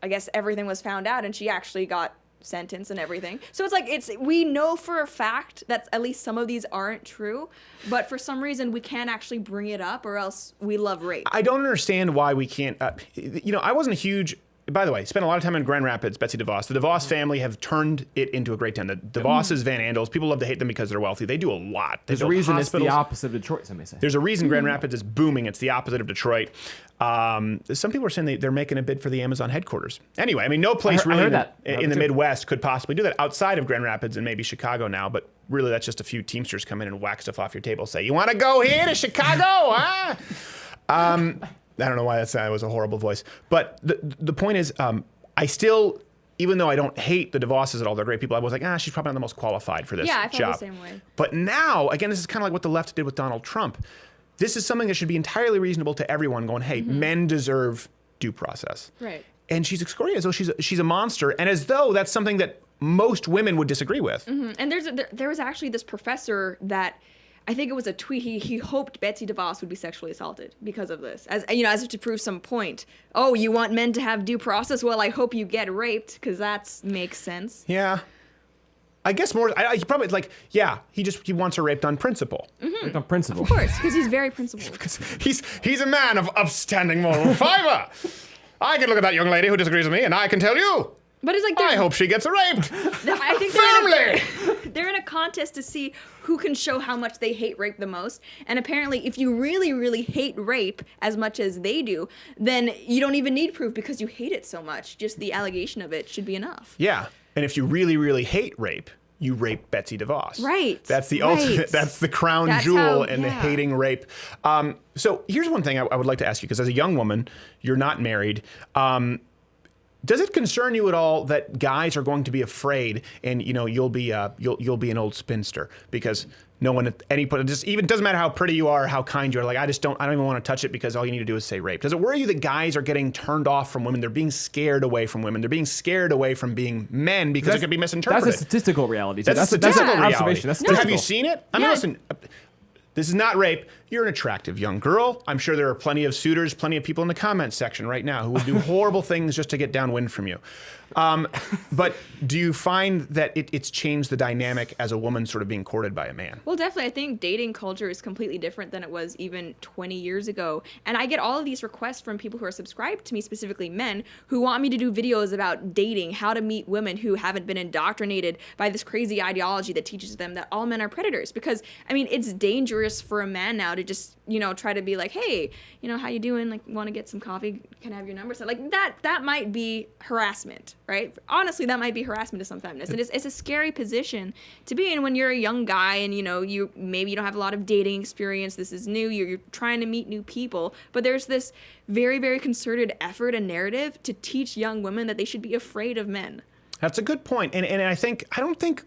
guess everything was found out, and she actually got sentenced and everything. So it's like we know for a fact that at least some of these aren't true, but for some reason we can't actually bring it up, or else we love rape. I don't understand why we can't. I wasn't a huge. By the way, spent a lot of time in Grand Rapids, Betsy DeVos. The DeVos family have turned it into a great town. The DeVos's, Van Andels, people love to hate them because they're wealthy. They do a lot. There's a reason it's the opposite of Detroit, some may say. There's a reason Grand Rapids is booming. It's the opposite of Detroit. Some people are saying they're making a bid for the Amazon headquarters. Anyway, I mean, no place really in the Midwest could possibly do that outside of Grand Rapids and maybe Chicago now, but really that's just a few Teamsters come in and whack stuff off your table, say, you want to go here to Chicago, huh? I don't know why that was a horrible voice. But the point is, I still, even though I don't hate the DeVosses at all, they're great people, I was like, she's probably not the most qualified for this job. Yeah, I felt the same way. But now, again, this is kind of like what the left did with Donald Trump. This is something that should be entirely reasonable to everyone going, hey, men deserve due process. Right. And she's excoriated as though she's a monster, and as though that's something that most women would disagree with. And there was actually this professor that, I think it was a tweet. He hoped Betsy DeVos would be sexually assaulted because of this, as if to prove some point. Oh, you want men to have due process? Well, I hope you get raped, because that makes sense. Yeah, I guess more. He probably he wants her raped on principle. On principle, of course, because he's very principled. Because he's a man of upstanding moral fiber. I can look at that young lady who disagrees with me, and I can tell you. But it's like I hope she gets raped. I think they're in a contest to see who can show how much they hate rape the most. And apparently, if you really, really hate rape as much as they do, then you don't even need proof because you hate it so much. Just the allegation of it should be enough. Yeah. And if you really, really hate rape, you raped Betsy DeVos. Right. That's the right. ultimate, that's the crown That's jewel how- in the yeah. hating rape. So here's one thing I would like to ask you, because as a young woman, you're not married. Does it concern you at all that guys are going to be afraid, and you'll be an old spinster because no one at any point, just even doesn't matter how pretty you are, how kind you are, like I don't even want to touch it because all you need to do is say rape. Does it worry you that guys are getting turned off from women? They're being scared away from women. They're being scared away from being men because it could be misinterpreted. That's a statistical reality. That's a statistical an reality. observation. That's But have statistical. you seen it? I mean, listen. This is not rape. You're an attractive young girl. I'm sure there are plenty of suitors, plenty of people in the comments section right now who would do horrible things just to get downwind from you. But do you find that it's changed the dynamic as a woman sort of being courted by a man? Well, definitely. I think dating culture is completely different than it was even 20 years ago. And I get all of these requests from people who are subscribed to me, specifically men, who want me to do videos about dating, how to meet women who haven't been indoctrinated by this crazy ideology that teaches them that all men are predators. Because, I mean, it's dangerous for a man now to just, try to be like, hey, how you doing? Like, want to get some coffee? Can I have your number? So, like, that might be harassment, right? Honestly, that might be harassment to some feminists. And it's a scary position to be in when you're a young guy and, you don't have a lot of dating experience. This is new. You're trying to meet new people. But there's this very, very concerted effort and narrative to teach young women that they should be afraid of men. That's a good point. And I don't think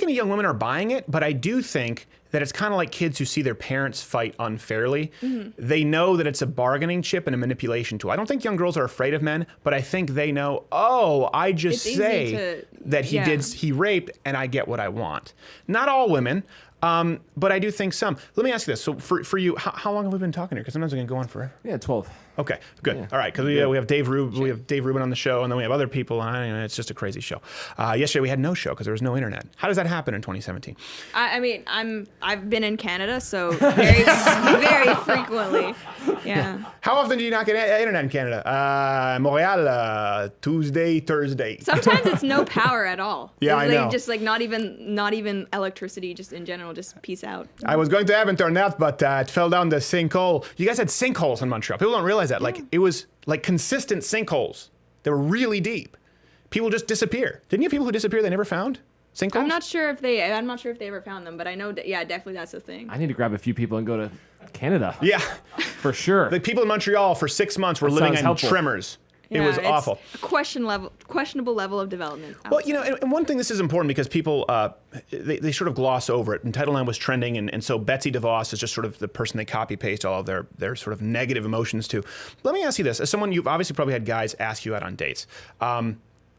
any young women are buying it, but I do think that it's kind of like kids who see their parents fight unfairly. Mm-hmm. They know that it's a bargaining chip and a manipulation tool. I don't think young girls are afraid of men, but I think they know, I just say that he raped and I get what I want. Not all women, but I do think some. Let me ask you this. So for you, how long have we been talking here? Because sometimes we can go on forever. Yeah, 12. Okay, good. Yeah. All right, because we have Dave Rubin. We have Dave Rubin on the show, and then we have other people. And it's just a crazy show. Yesterday we had no show because there was no internet. How does that happen in 2017? I mean, I've been in Canada, so very, very frequently. Yeah. How often do you not get internet in Canada? Montreal, Tuesday, Thursday. Sometimes it's no power at all. Yeah, it's I know. Just like not even electricity, just in general, just peace out. I was going to have internet, but it fell down the sinkhole. You guys had sinkholes in Montreal. People don't realize that. Like, it was like consistent sinkholes. They were really deep. People just disappear. Didn't you have people who disappear they never found? Sinkholes? I'm not sure if they ever found them, but I know definitely that's a thing. I need to grab a few people and go to Canada. Yeah. For sure. The people in Montreal for 6 months were living on tremors. It was awful. A questionable level of development. Well, and one thing, this is important because people, they sort of gloss over it. And Title IX was trending, and so Betsy DeVos is just sort of the person they copy-paste all of their sort of negative emotions to. Let me ask you this. As someone, you've obviously probably had guys ask you out on dates.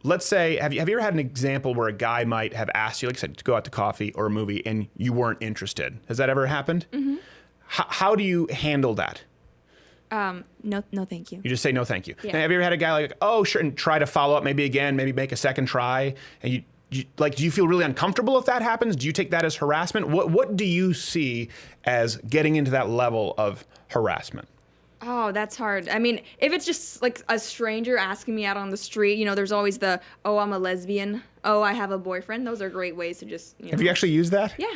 Let's say, have you ever had an example where a guy might have asked you, like I said, to go out to coffee or a movie, and you weren't interested? Has that ever happened? Mm-hmm. How do you handle that? No, thank you. You just say no, thank you. Yeah. Now, have you ever had a guy like, oh, sure, and try to follow up maybe again, maybe make a second try, and you do you feel really uncomfortable if that happens? Do you take that as harassment? What do you see as getting into that level of harassment? Oh, that's hard. I mean, if it's just like a stranger asking me out on the street, there's always the, oh, I'm a lesbian. Oh, I have a boyfriend. Those are great ways to just, Have you actually used that? Yeah.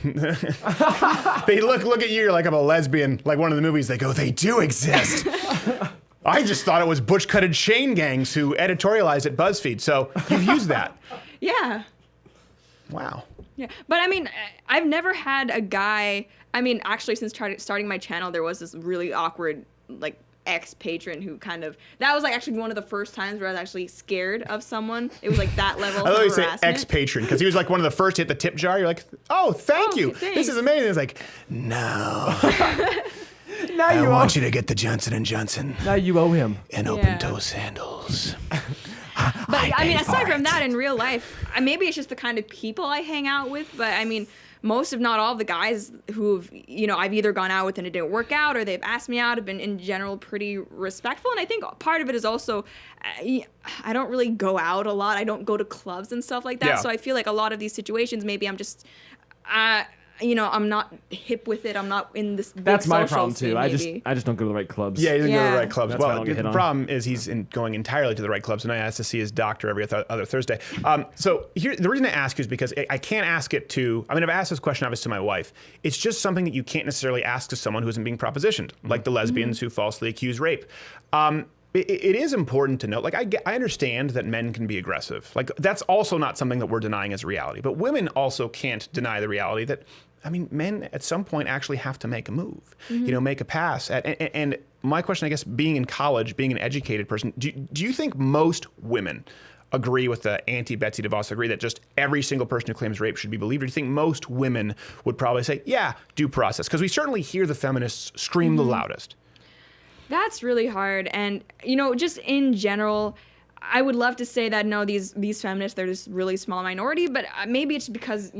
They look at you, you're like, I'm a lesbian. Like one of the movies, they go, they do exist. I just thought it was butch-cutted chain gangs who editorialized at BuzzFeed. So you've used that. Yeah. Wow. Yeah. But I mean, I've never had a guy, actually since starting my channel, there was this really awkward, like, ex-patron who that was like actually one of the first times where I was actually scared of someone. It was like that level I thought you of say harassment. ex-patron because he was like one of the first to hit the tip jar. You're like, oh, thank you. Thanks. This is amazing. It's like, no. Now I want you to get the Johnson & Johnson. Now you owe him. And open-toe sandals. But I mean, aside from that, in real life, maybe it's just the kind of people I hang out with. But I mean, most, if not all, of the guys who've, I've either gone out with and it didn't work out, or they've asked me out, have been in general pretty respectful. And I think part of it is also, I don't really go out a lot. I don't go to clubs and stuff like that. Yeah. So I feel like a lot of these situations, maybe I'm just, I'm not hip with it. I'm not in this big That's my social problem scene, too. maybe. I just don't go to the right clubs. Yeah, he doesn't go to the right clubs. That's why I Well, don't get hit the on. problem is he's going entirely to the right clubs, and I asked to see his doctor every other Thursday. So here, the reason I ask you is because I can't ask it to. I've asked this question obviously to my wife. It's just something that you can't necessarily ask to someone who isn't being propositioned, like the lesbians who falsely accuse rape. it is important to note, like I understand that men can be aggressive. Like that's also not something that we're denying as a reality. But women also can't deny the reality that, I mean, men at some point actually have to make a move, make a pass. And my question, I guess, being in college, being an educated person, do you think most women agree with the anti-Betsy DeVos, agree that just every single person who claims rape should be believed? Or do you think most women would probably say, yeah, due process? Because we certainly hear the feminists scream the loudest. That's really hard. And, just in general, I would love to say that, no, these feminists, they're just really small minority, but maybe it's because,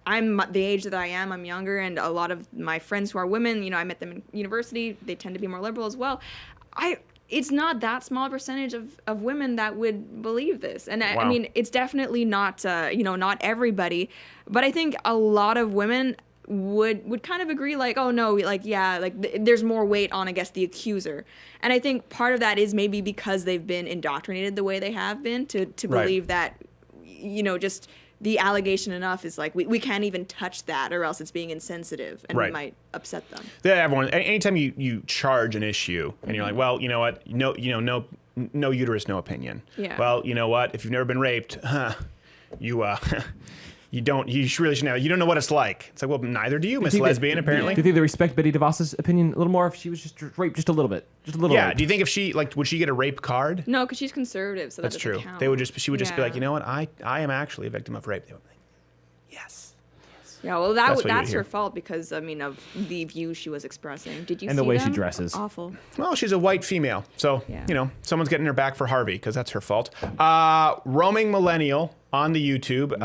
I'm the age that I am, I'm younger, and a lot of my friends who are women, I met them in university, they tend to be more liberal as well. It's not that small percentage of women that would believe this. And I mean, it's definitely not, not everybody, but I think a lot of women would kind of agree, like, oh no, like, yeah, like there's more weight on, I guess, the accuser. And I think part of that is maybe because they've been indoctrinated the way they have been to believe that, just the allegation enough is like, we can't even touch that or else it's being insensitive and we might upset them. Yeah, everyone, anytime you charge an issue and you're like, well, you know what, no uterus, no opinion. Yeah. Well, you know what, if you've never been raped, you really should know. You don't know what it's like. It's like, well, neither do you, Miss Lesbian, apparently. Do you think they respect Betty DeVos's opinion a little more if she was just raped just a little bit? Yeah. Do you think if she, would she get a rape card? No, because she's conservative, so that's that true. count. She would just be like, you know what, I am actually a victim of rape. They would be like, yes. Yeah, well, that's her fault because, I mean, of the view she was expressing. Did you see the way them? she dresses. Awful. Well, she's a white female, so, someone's getting her back for Harvey because that's her fault. Roaming Millennial on the YouTube,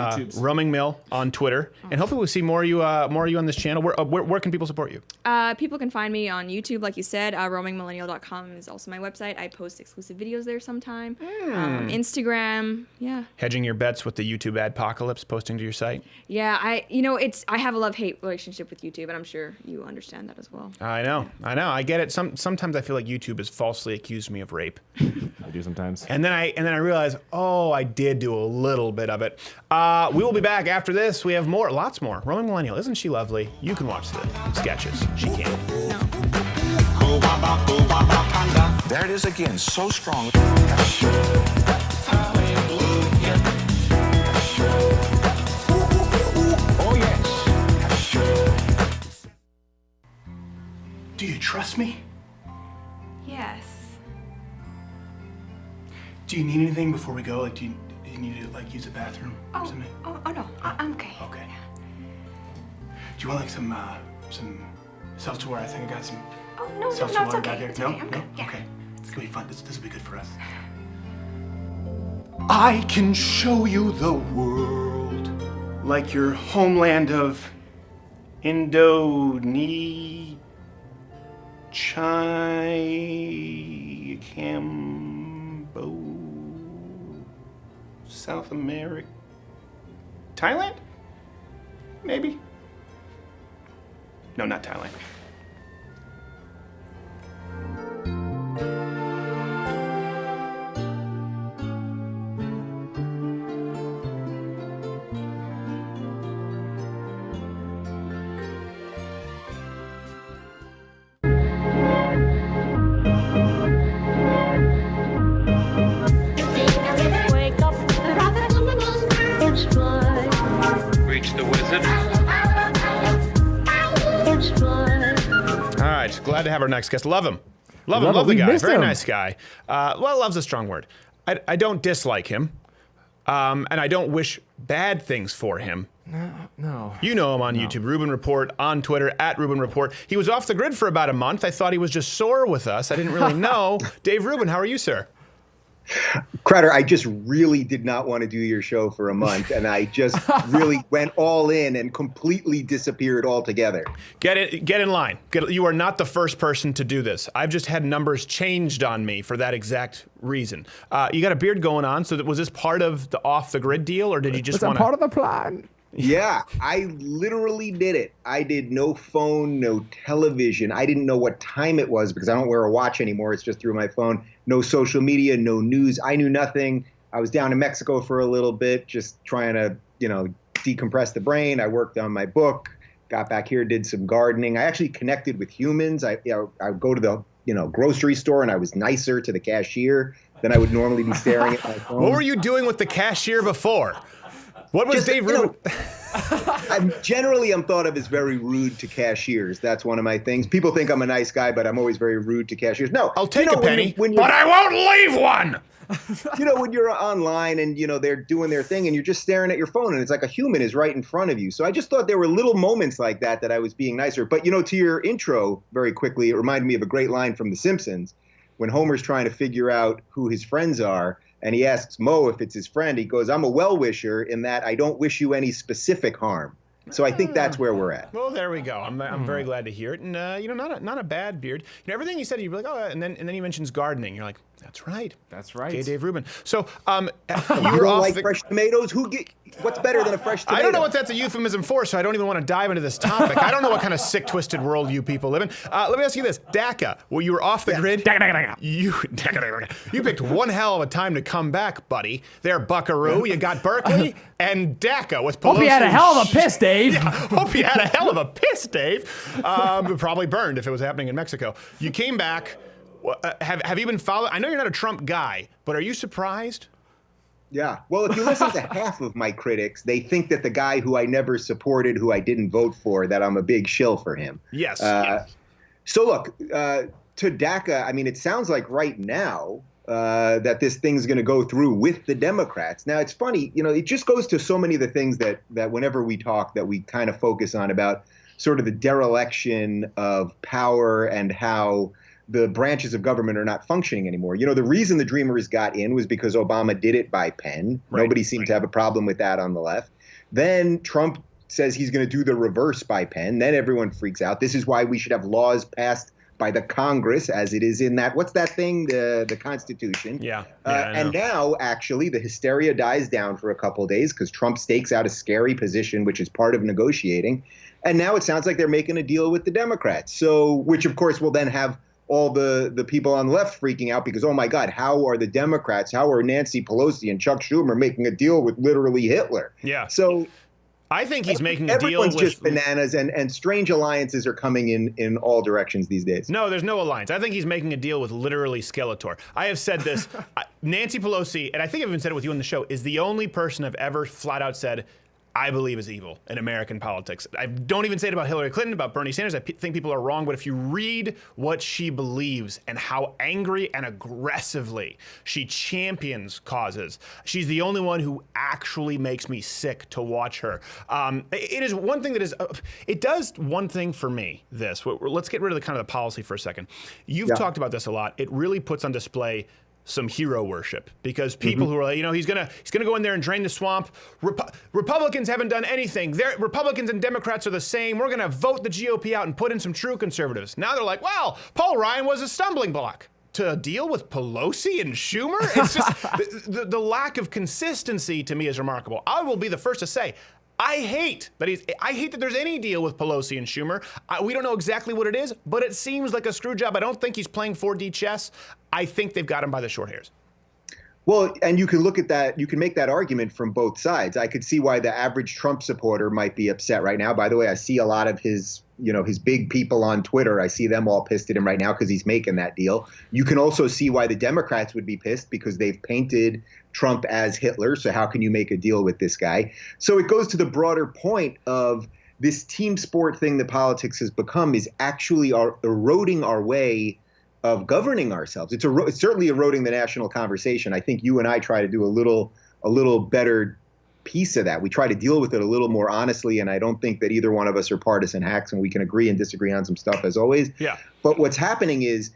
Roaming Mill on Twitter, and hopefully we'll see more of you on this channel. Where can people support you? People can find me on YouTube, like you said. RoamingMillennial.com is also my website. I post exclusive videos there sometime. Instagram, yeah. Hedging your bets with the YouTube adpocalypse, posting to your site. Yeah, I have a love-hate relationship with YouTube, and I'm sure you understand that as well. I know. I get it. Sometimes I feel like YouTube has falsely accused me of rape. I do sometimes. And then I realize, I did do a little bit of it. We will be back after this. We have lots more. Roaming Millennial, isn't she lovely? You can watch the sketches. She can. No. There it is again, so strong. Oh, yes. Do you trust me? Yes. Do you need anything before we go? Like, do you need to, use the bathroom or something? Oh, no, I'm okay. Okay. Do you want, some seltzer water? I think I got some seltzer water back here. No? Yeah. Okay. It's gonna be fun. This will be good for us. I can show you the world like your homeland of Indonesia, South America, Thailand? Maybe? No, not Thailand. Reach the wizard. All right, glad to have our next guest. Love him. Love the guy. Very nice guy. Love's a strong word. I don't dislike him, and I don't wish bad things for him. No. You know him on YouTube, Rubin Report, on Twitter, @Rubin Report. He was off the grid for about a month. I thought he was just sore with us. I didn't really know. Dave Rubin, how are you, sir? Crowder, I just really did not want to do your show for a month, and I just really went all in and completely disappeared altogether. Get in line. You are not the first person to do this. I've just had numbers changed on me for that exact reason. You got a beard going on, so was this part of the off the grid deal, or did you just want to? Part of the plan. Yeah, I literally did it. I did no phone, no television. I didn't know what time it was because I don't wear a watch anymore. It's just through my phone. No social media, no news. I knew nothing. I was down in Mexico for a little bit, just trying to, decompress the brain. I worked on my book, got back here, did some gardening. I actually connected with humans. I go to the grocery store and I was nicer to the cashier than I would normally be staring at my phone. What were you doing with the cashier before? What was Dave Rubin? I'm thought of as very rude to cashiers. That's one of my things. People think I'm a nice guy, but I'm always very rude to cashiers. No, I'll take a penny, but I won't leave one. When you're online and they're doing their thing and you're just staring at your phone and it's like a human is right in front of you. So I just thought there were little moments like that I was being nicer. But to your intro, very quickly, it reminded me of a great line from The Simpsons when Homer's trying to figure out who his friends are. And he asks Moe if it's his friend. He goes, I'm a well-wisher in that I don't wish you any specific harm. So I think that's where we're at. Well, there we go. I'm very glad to hear it. And, not a bad beard. Everything he said, you'd be like, oh, and then he mentions gardening. You're like, that's right. That's right. Okay, Dave Rubin. So you don't like fresh tomatoes? What's better than a fresh tomato? I don't know what that's a euphemism for, so I don't even want to dive into this topic. I don't know what kind of sick, twisted world you people live in. Let me ask you this. DACA, well, you were off the grid. You picked one hell of a time to come back, buddy. There, buckaroo. You got Berkeley and DACA with Pelosi. Hope you had a hell of a piss, Dave. Yeah, hope you had a hell of a piss, Dave. Probably burned if it was happening in Mexico. You came back. Have you been following? I know you're not a Trump guy, but are you surprised? Yeah. Well, if you listen to half of my critics, they think that the guy who I never supported, who I didn't vote for, that I'm a big shill for him. Yes. So look, to DACA, it sounds like right now that this thing's going to go through with the Democrats. Now, it's funny, it just goes to so many of the things that whenever we talk that we kind of focus on about sort of the dereliction of power and how the branches of government are not functioning anymore. The reason the Dreamers got in was because Obama did it by pen. Right. Nobody seemed to have a problem with that on the left. Then Trump says he's going to do the reverse by pen. Then everyone freaks out. This is why we should have laws passed by the Congress, as it is in that, what's that thing? The Constitution. Yeah. And now, actually, the hysteria dies down for a couple of days because Trump stakes out a scary position, which is part of negotiating. And now it sounds like they're making a deal with the Democrats. So, which, of course, will then have all the people on the left freaking out because, oh, my God, how are the Democrats, how are Nancy Pelosi and Chuck Schumer making a deal with literally Hitler? Yeah. So I think he's making a deal with... Everyone's just bananas, and strange alliances are coming in all directions these days. No, there's no alliance. I think he's making a deal with literally Skeletor. I have said this. Nancy Pelosi, and I think I've even said it with you on the show, is the only person I've ever flat out said, I believe is evil in American politics. I don't even say it about Hillary Clinton, about Bernie Sanders. I think people are wrong, but if you read what she believes and how angry and aggressively she champions causes, she's the only one who actually makes me sick to watch her. It is one thing that is, it does one thing for me, this. Let's get rid of the kind of the policy for a second. You've talked about this a lot. It really puts on display some hero worship because people who are like, he's gonna go in there and drain the swamp. Republicans haven't done anything. Republicans and Democrats are the same. We're gonna vote the GOP out and put in some true conservatives. Now they're like, well, Paul Ryan was a stumbling block to deal with Pelosi and Schumer. It's just the lack of consistency to me is remarkable. I will be the first to say, I hate that there's any deal with Pelosi and Schumer. We don't know exactly what it is, but it seems like a screw job. I don't think he's playing 4D chess. I think they've got him by the short hairs. Well, and you can look at that. You can make that argument from both sides. I could see why the average Trump supporter might be upset right now. By the way, I see a lot of his big people on Twitter. I see them all pissed at him right now because he's making that deal. You can also see why the Democrats would be pissed because they've painted Trump as Hitler. So how can you make a deal with this guy? So it goes to the broader point of this team sport thing that politics has become is actually eroding our way of governing ourselves. It's certainly eroding the national conversation. I think you and I try to do a little better piece of that. We try to deal with it a little more honestly, and I don't think that either one of us are partisan hacks, and we can agree and disagree on some stuff as always. Yeah. But what's happening is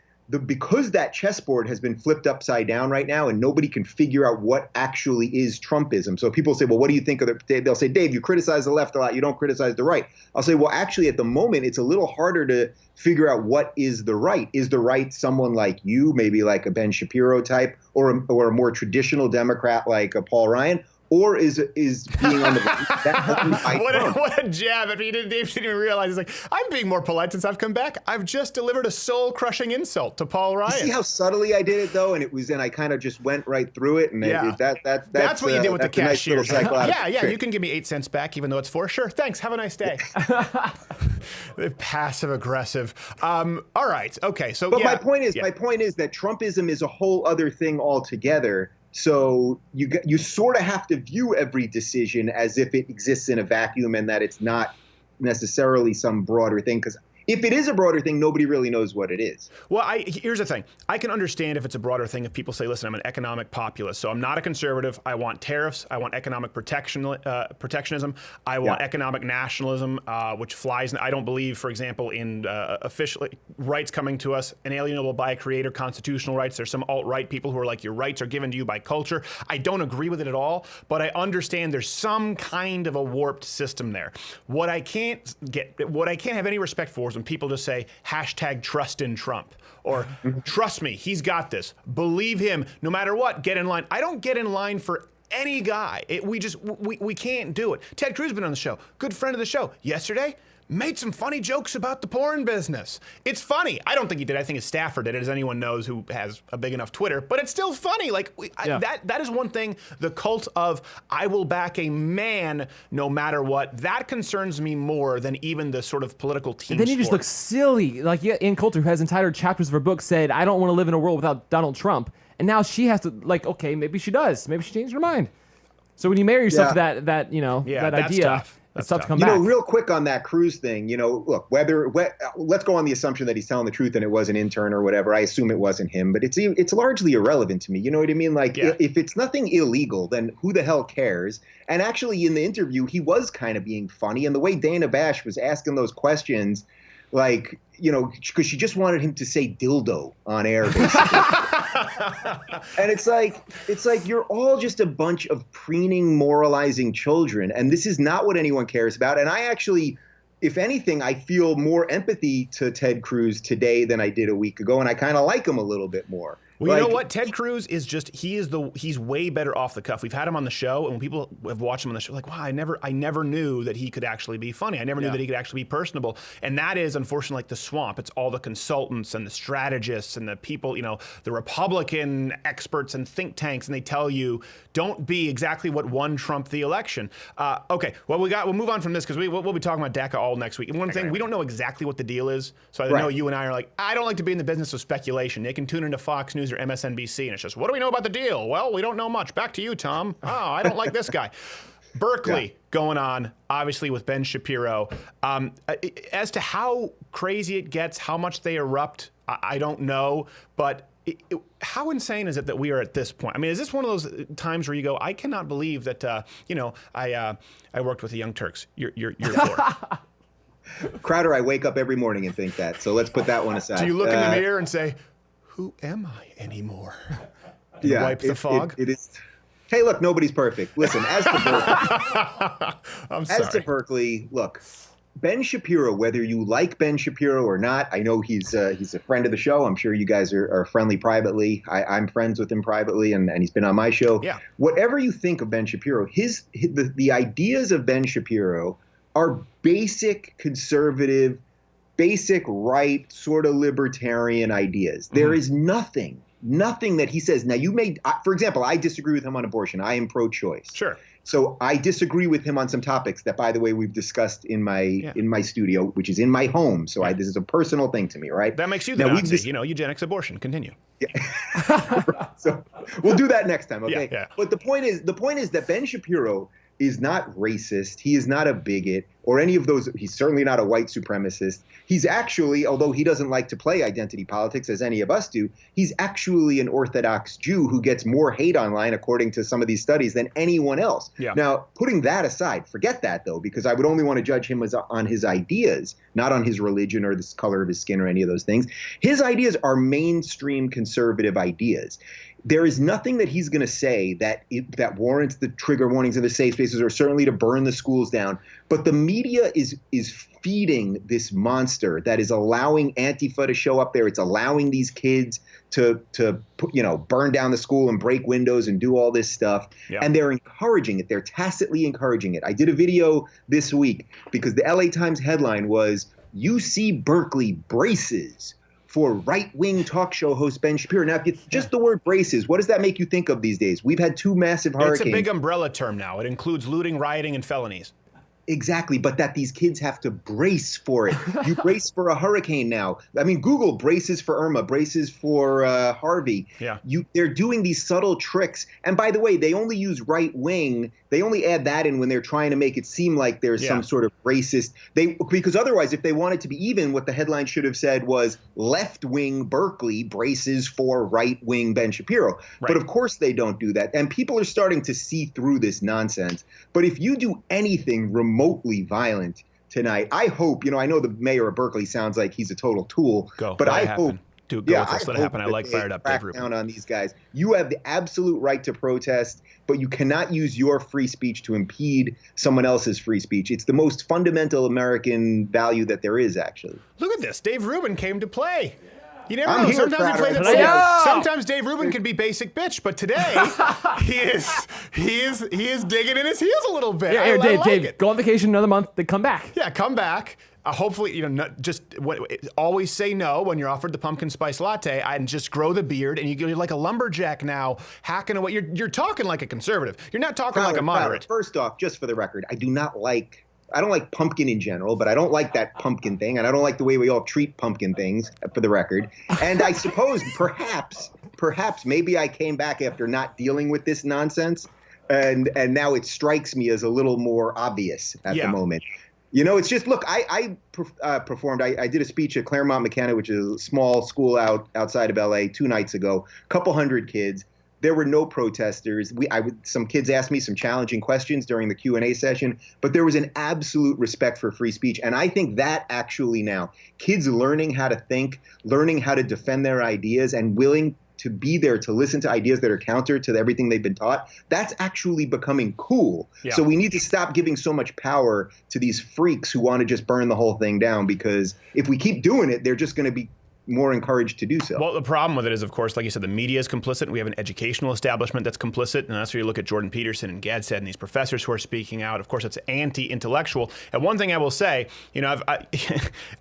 because that chessboard has been flipped upside down right now and nobody can figure out what actually is Trumpism. So people say, well, what do you think of they'll say, Dave, you criticize the left a lot. You don't criticize the right. I'll say, well, actually, at the moment, it's a little harder to figure out what is the right. Is the right someone like you, maybe like a Ben Shapiro type, or a more traditional Democrat like a Paul Ryan? Or is being on the what a jab! If he didn't even realize, he's like, I'm being more polite since I've come back. I've just delivered a soul-crushing insult to Paul Ryan. You see how subtly I did it though, and I kind of just went right through it, and that's what you did with the cashier. Nice yeah. You can give me 8 cents back, even though it's 4. Sure, thanks. Have a nice day. Passive aggressive. All right. Okay. So, but yeah. my point is that Trumpism is a whole other thing altogether. So you sort of have to view every decision as if it exists in a vacuum and that it's not necessarily some broader thing. Because if it is a broader thing, nobody really knows what it is. Well, here's the thing. I can understand if it's a broader thing if people say, listen, I'm an economic populist, so I'm not a conservative. I want tariffs. I want economic protectionism. I want economic nationalism, which flies. I don't believe, for example, in official rights coming to us, inalienable by a creator, constitutional rights. There's some alt-right people who are like, your rights are given to you by culture. I don't agree with it at all, but I understand there's some kind of a warped system there. What I can't have any respect for is when people just say #trust in Trump or trust me, he's got this. Believe him, no matter what, get in line. I don't get in line for any guy. We can't do it. Ted Cruz been on the show, good friend of the show. Yesterday, made some funny jokes about the porn business. It's funny. I don't think he did. I think his staffer did it, as anyone knows who has a big enough Twitter. But it's still funny. Like that is one thing. The cult of I will back a man no matter what. That concerns me more than even the sort of political team. And then you just look silly. Like Ann Coulter, who has entire chapters of her book, said, "I don't want to live in a world without Donald Trump." And now she has to okay, maybe she does. Maybe she changed her mind. So when you marry yourself to that that idea. Tough. It's tough to come back. Real quick on that Cruz thing, look, let's go on the assumption that he's telling the truth and it was an intern or whatever. I assume it wasn't him, but it's largely irrelevant to me. You know what I mean? Like, if it's nothing illegal, then who the hell cares? And actually, in the interview, he was kind of being funny. And the way Dana Bash was asking those questions, like, because she just wanted him to say dildo on air, basically. And it's like you're all just a bunch of preening, moralizing children, and this is not what anyone cares about. And I actually, if anything, I feel more empathy to Ted Cruz today than I did a week ago, and I kind of like him a little bit more. Well, you know what? Ted Cruz is he's way better off the cuff. We've had him on the show, and when people have watched him on the show, like, wow, I never knew that he could actually be funny. I never knew that he could actually be personable. And that is, unfortunately, like the swamp. It's all the consultants and the strategists and the people, the Republican experts and think tanks, and they tell you, don't be exactly what won Trump the election. Okay, well, we'll move on from this because we'll be talking about DACA all next week. And one thing, we don't know exactly what the deal is. So I know you and I are like, I don't like to be in the business of speculation. They can tune into Fox News or MSNBC, and it's just, what do we know about the deal? Well, we don't know much. Back to you, Tom. Oh, I don't like this guy. Berkeley going on, obviously, with Ben Shapiro. As to how crazy it gets, how much they erupt, I don't know. But how insane is it that we are at this point? I mean, is this one of those times where you go, I cannot believe that, I worked with the Young Turks. You're for Crowder, I wake up every morning and think that. So let's put that one aside. Do you look in the mirror and say, who am I anymore? And wipe the fog? It is. Hey, look, nobody's perfect. Listen, as to Berkeley, look, Ben Shapiro, whether you like Ben Shapiro or not, I know he's a friend of the show. I'm sure you guys are friendly privately. I'm friends with him privately, and he's been on my show. Yeah. Whatever you think of Ben Shapiro, the ideas of Ben Shapiro are basic conservative, basic right, sort of libertarian ideas. There is nothing that he says. Now, for example, I disagree with him on abortion. I am pro-choice. Sure. So I disagree with him on some topics that, by the way, we've discussed in my studio, which is in my home. So this is a personal thing to me, right? That makes you the Nazi. Eugenics, abortion. Continue. Yeah. So we'll do that next time, okay? Yeah. But the point is that Ben Shapiro is not racist. He is not a bigot or any of those. He's certainly not a white supremacist. He's actually, although he doesn't like to play identity politics as any of us do, he's actually an Orthodox Jew who gets more hate online, according to some of these studies, than anyone else. Yeah. Now, putting that aside, forget that, though, because I would only want to judge him on his ideas, not on his religion or the color of his skin or any of those things. His ideas are mainstream conservative ideas. There is nothing that he's going to say that warrants the trigger warnings of the safe spaces or certainly to burn the schools down. But the media is feeding this monster that is allowing Antifa to show up there. It's allowing these kids to burn down the school and break windows and do all this stuff. Yeah. And they're encouraging it. They're tacitly encouraging it. I did a video this week because the LA Times headline was, UC Berkeley braces for right-wing talk show host Ben Shapiro. Now, just the word braces, what does that make you think of these days? We've had two massive hurricanes. It's a big umbrella term now. It includes looting, rioting, and felonies. Exactly, but that these kids have to brace for it. You brace for a hurricane now. I mean, Google braces for Irma, braces for Harvey. Yeah. They're doing these subtle tricks. And by the way, they only use right wing. They only add that in when they're trying to make it seem like there's some sort of racist. Because otherwise, if they wanted to be even, what the headline should have said was left wing Berkeley braces for right wing Ben Shapiro. Right. But of course they don't do that. And people are starting to see through this nonsense. But if you do anything remotely violent tonight, I hope, I know the mayor of Berkeley sounds like he's a total tool, but I hope. Go with this. Let it happen. I like fired up Dave Rubin. Down on these guys. You have the absolute right to protest, but you cannot use your free speech to impede someone else's free speech. It's the most fundamental American value that there is, actually. Look at this. Dave Rubin came to play. You never I'm know. here, Sometimes he plays it safe. Sometimes Dave Rubin can be basic bitch, but today he is digging in his heels a little bit. Yeah, Dave, go on vacation another month, then come back. Yeah, come back. Hopefully, always say no when you're offered the pumpkin spice latte, and just grow the beard, and you're like a lumberjack now, hacking away. You're talking like a conservative. You're not talking like a moderate. First off, just for the record, I don't like pumpkin in general, but I don't like that pumpkin thing, and I don't like the way we all treat pumpkin things, for the record. And I suppose perhaps maybe I came back after not dealing with this nonsense, and now it strikes me as a little more obvious at the moment. It's just, look, I performed, I did a speech at Claremont McKenna, which is a small school outside of LA 2 nights ago, a couple hundred kids. There were no protesters. Some kids asked me some challenging questions during the Q&A session, but there was an absolute respect for free speech. And I think that actually now, kids learning how to think, learning how to defend their ideas, and willing to be there to listen to ideas that are counter to everything they've been taught, that's actually becoming cool. Yeah. So we need to stop giving so much power to these freaks who want to just burn the whole thing down, because if we keep doing it, they're just going to be more encouraged to do so. Well, the problem with it is, of course, like you said, the media is complicit. We have an educational establishment that's complicit, and that's where you look at Jordan Peterson and Gadsden and these professors who are speaking out. Of course, it's anti-intellectual. And one thing I will say, I've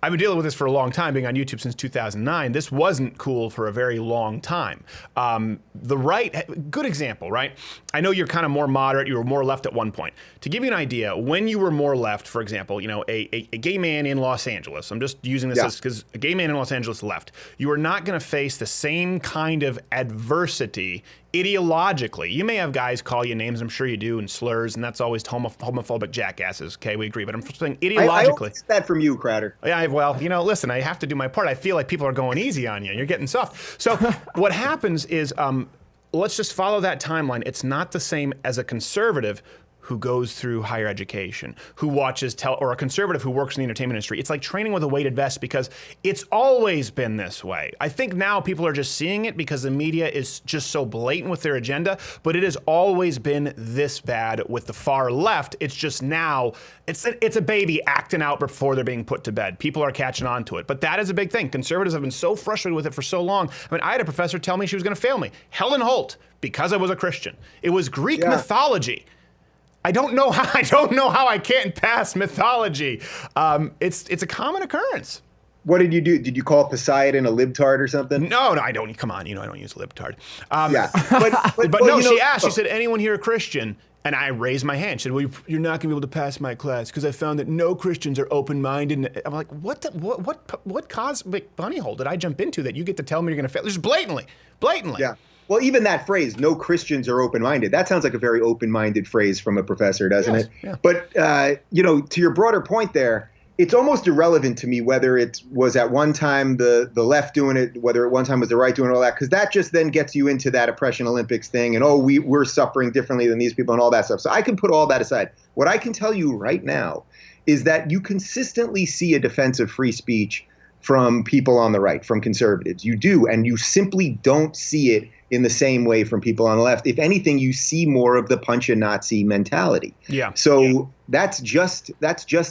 been dealing with this for a long time, being on YouTube since 2009. This wasn't cool for a very long time. The right, good example, right? I know you're kind of more moderate. You were more left at one point. To give you an idea, when you were more left, for example, a gay man in Los Angeles. I'm just using this because a gay man in Los Angeles left. You are not going to face the same kind of adversity ideologically. You may have guys call you names, I'm sure you do, and slurs, and that's always homophobic jackasses. Okay, we agree. But I'm saying ideologically. I don't get that from you, Crowder. Yeah, well, listen, I have to do my part. I feel like people are going easy on you. You're getting soft. So what happens is, let's just follow that timeline. It's not the same as a conservative who goes through higher education, who watches or a conservative who works in the entertainment industry. It's like training with a weighted vest, because it's always been this way. I think now people are just seeing it because the media is just so blatant with their agenda, but it has always been this bad with the far left. It's just now, it's a baby acting out before they're being put to bed. People are catching on to it, but that is a big thing. Conservatives have been so frustrated with it for so long. I mean, I had a professor tell me she was gonna fail me. Helen Holt, because I was a Christian. It was Greek mythology. I don't know how I can't pass mythology. It's a common occurrence. What did you do? Did you call Poseidon a libtard or something? No, I don't. Come on, I don't use libtard. But no, she asked. She said, "Anyone here a Christian?" And I raised my hand. She said, "Well, you're not gonna be able to pass my class because I found that no Christians are open-minded." I'm like, what cosmic bunny hole did I jump into that you get to tell me you're gonna fail? Just blatantly. Yeah. Well, even that phrase, no Christians are open-minded, that sounds like a very open-minded phrase from a professor, doesn't it? Yeah. But, to your broader point there, it's almost irrelevant to me whether it was at one time the left doing it, whether at one time was the right doing all that, because that just then gets you into that oppression Olympics thing and, we're suffering differently than these people and all that stuff. So I can put all that aside. What I can tell you right now is that you consistently see a defense of free speech from people on the right, from conservatives. You do, and you simply don't see it in the same way from people on the left. If anything, you see more of the punch a Nazi mentality. Yeah. So that's just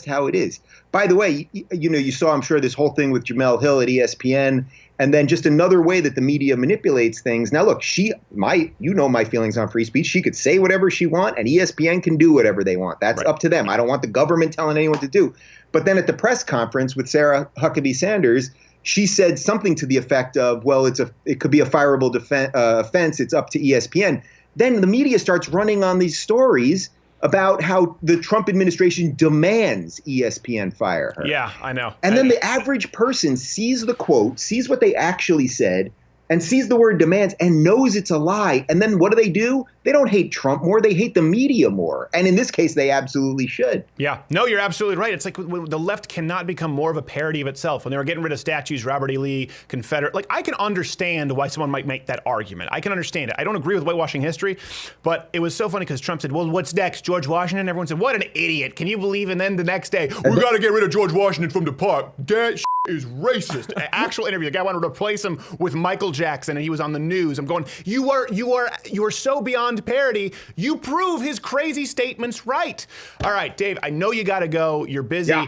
how it is. By the way, you saw, I'm sure, this whole thing with Jamel Hill at ESPN, and then just another way that the media manipulates things. Now, look, my feelings on free speech. She could say whatever she wants, and ESPN can do whatever they want. That's up to them. I don't want the government telling anyone to do. But then at the press conference with Sarah Huckabee Sanders, she said something to the effect of, well, it could be a fireable offense. It's up to ESPN. Then the media starts running on these stories about how the Trump administration demands ESPN fire her. Yeah, I know. And then the average person sees the quote, sees what they actually said, and sees the word demands and knows it's a lie. And then what do? They don't hate Trump more. They hate the media more. And in this case, they absolutely should. Yeah. No, you're absolutely right. It's like when the left cannot become more of a parody of itself. When they were getting rid of statues, Robert E. Lee, Confederate. Like, I can understand why someone might make that argument. I can understand it. I don't agree with whitewashing history, but it was so funny because Trump said, well, what's next? George Washington? Everyone said, what an idiot. Can you believe? And then the next day, we got to get rid of George Washington from the park. That is racist. Actual interview. The guy wanted to replace him with Michael Jackson, and he was on the news. I'm going, you are so beyond parody. You prove his crazy statements right. All right, Dave, I know you got to go. You're busy. Yeah.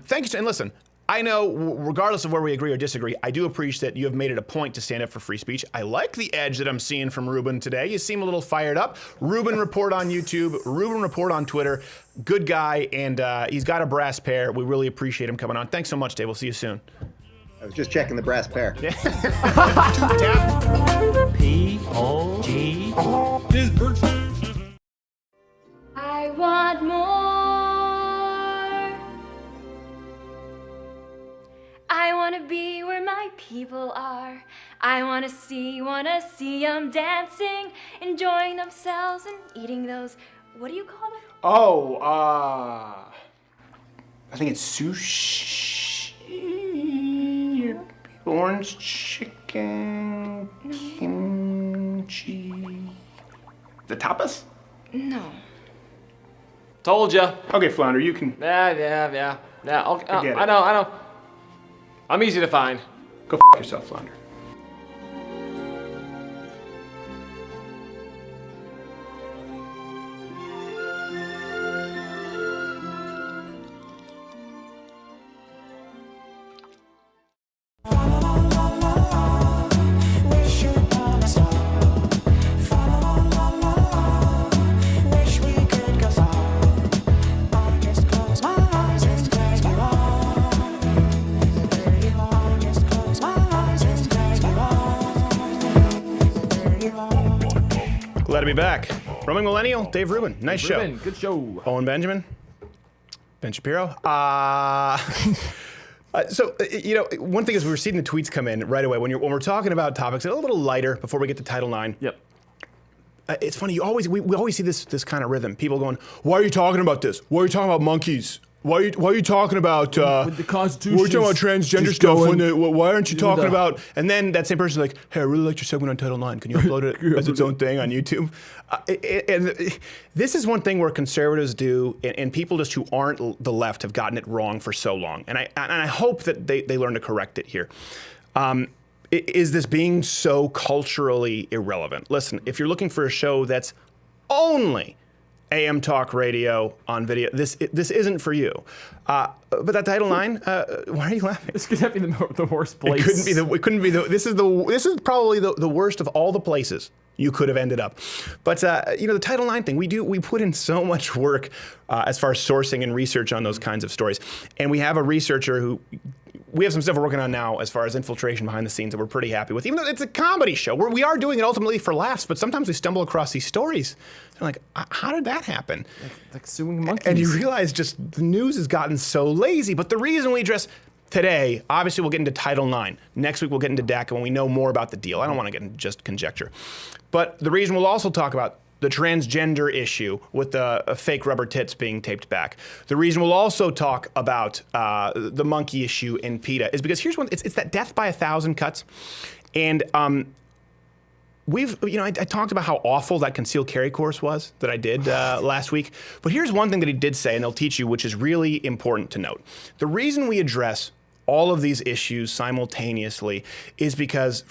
Thank you. And listen, I know, regardless of where we agree or disagree, I do appreciate that you have made it a point to stand up for free speech. I like the edge that I'm seeing from Rubin today. You seem a little fired up. Rubin Report on YouTube, Rubin Report on Twitter. Good guy, and he's got a brass pair. We really appreciate him coming on. Thanks so much, Dave. We'll see you soon. I was just checking the brass pair. Yeah. P-O-G. I want more. I want to be where my people are. I want to see them dancing, enjoying themselves and eating those, what do you call them? Oh, I think it's sushi. Orange chicken, kimchi. The tapas? No. Told ya. Okay, Flounder, you can. Yeah. Okay, I get it. I know. I'm easy to find. Go yourself, Flounder. Glad to be back. Roaming Millennial, Dave Rubin. Nice show. Rubin, good show. Owen Benjamin. Ben Shapiro. So, one thing is we were seeing the tweets come in right away when we're talking about topics that are a little lighter before we get to Title IX. Yep. It's funny. We always see this kind of rhythm. People going, "Why are you talking about this? Why are you talking about monkeys? Why are you talking about with the Constitution? Why are you talking about transgender stuff? Why aren't you talking about?" And then that same person's like, "Hey, I really liked your segment on Title IX. Can you upload it as its own thing on YouTube?" And this is one thing where conservatives do, and people just who aren't the left have gotten it wrong for so long. And I hope that they learn to correct it here. Is this being so culturally irrelevant? Listen, if you're looking for a show that's only AM talk radio on video, this isn't for you. But that Title IX, why are you laughing? This could be the worst place. It couldn't be the. This is probably the worst of all the places you could have ended up. But the Title IX thing, we put in so much work as far as sourcing and research on those kinds of stories, and we have a researcher who. We have some stuff we're working on now as far as infiltration behind the scenes that we're pretty happy with. Even though it's a comedy show, we are doing it ultimately for laughs, but sometimes we stumble across these stories. They're like, how did that happen? Like suing monkeys. And you realize just the news has gotten so lazy. But the reason we address today, obviously we'll get into Title IX. Next week we'll get into DACA when we know more about the deal. I don't want to get into just conjecture. But the reason we'll also talk about the transgender issue with the fake rubber tits being taped back. The reason we'll also talk about the monkey issue in PETA is because here's one, it's that death by 1,000 cuts. And I talked about how awful that concealed carry course was that I did last week. But here's one thing that he did say, and they'll teach you, which is really important to note. The reason we address all of these issues simultaneously is because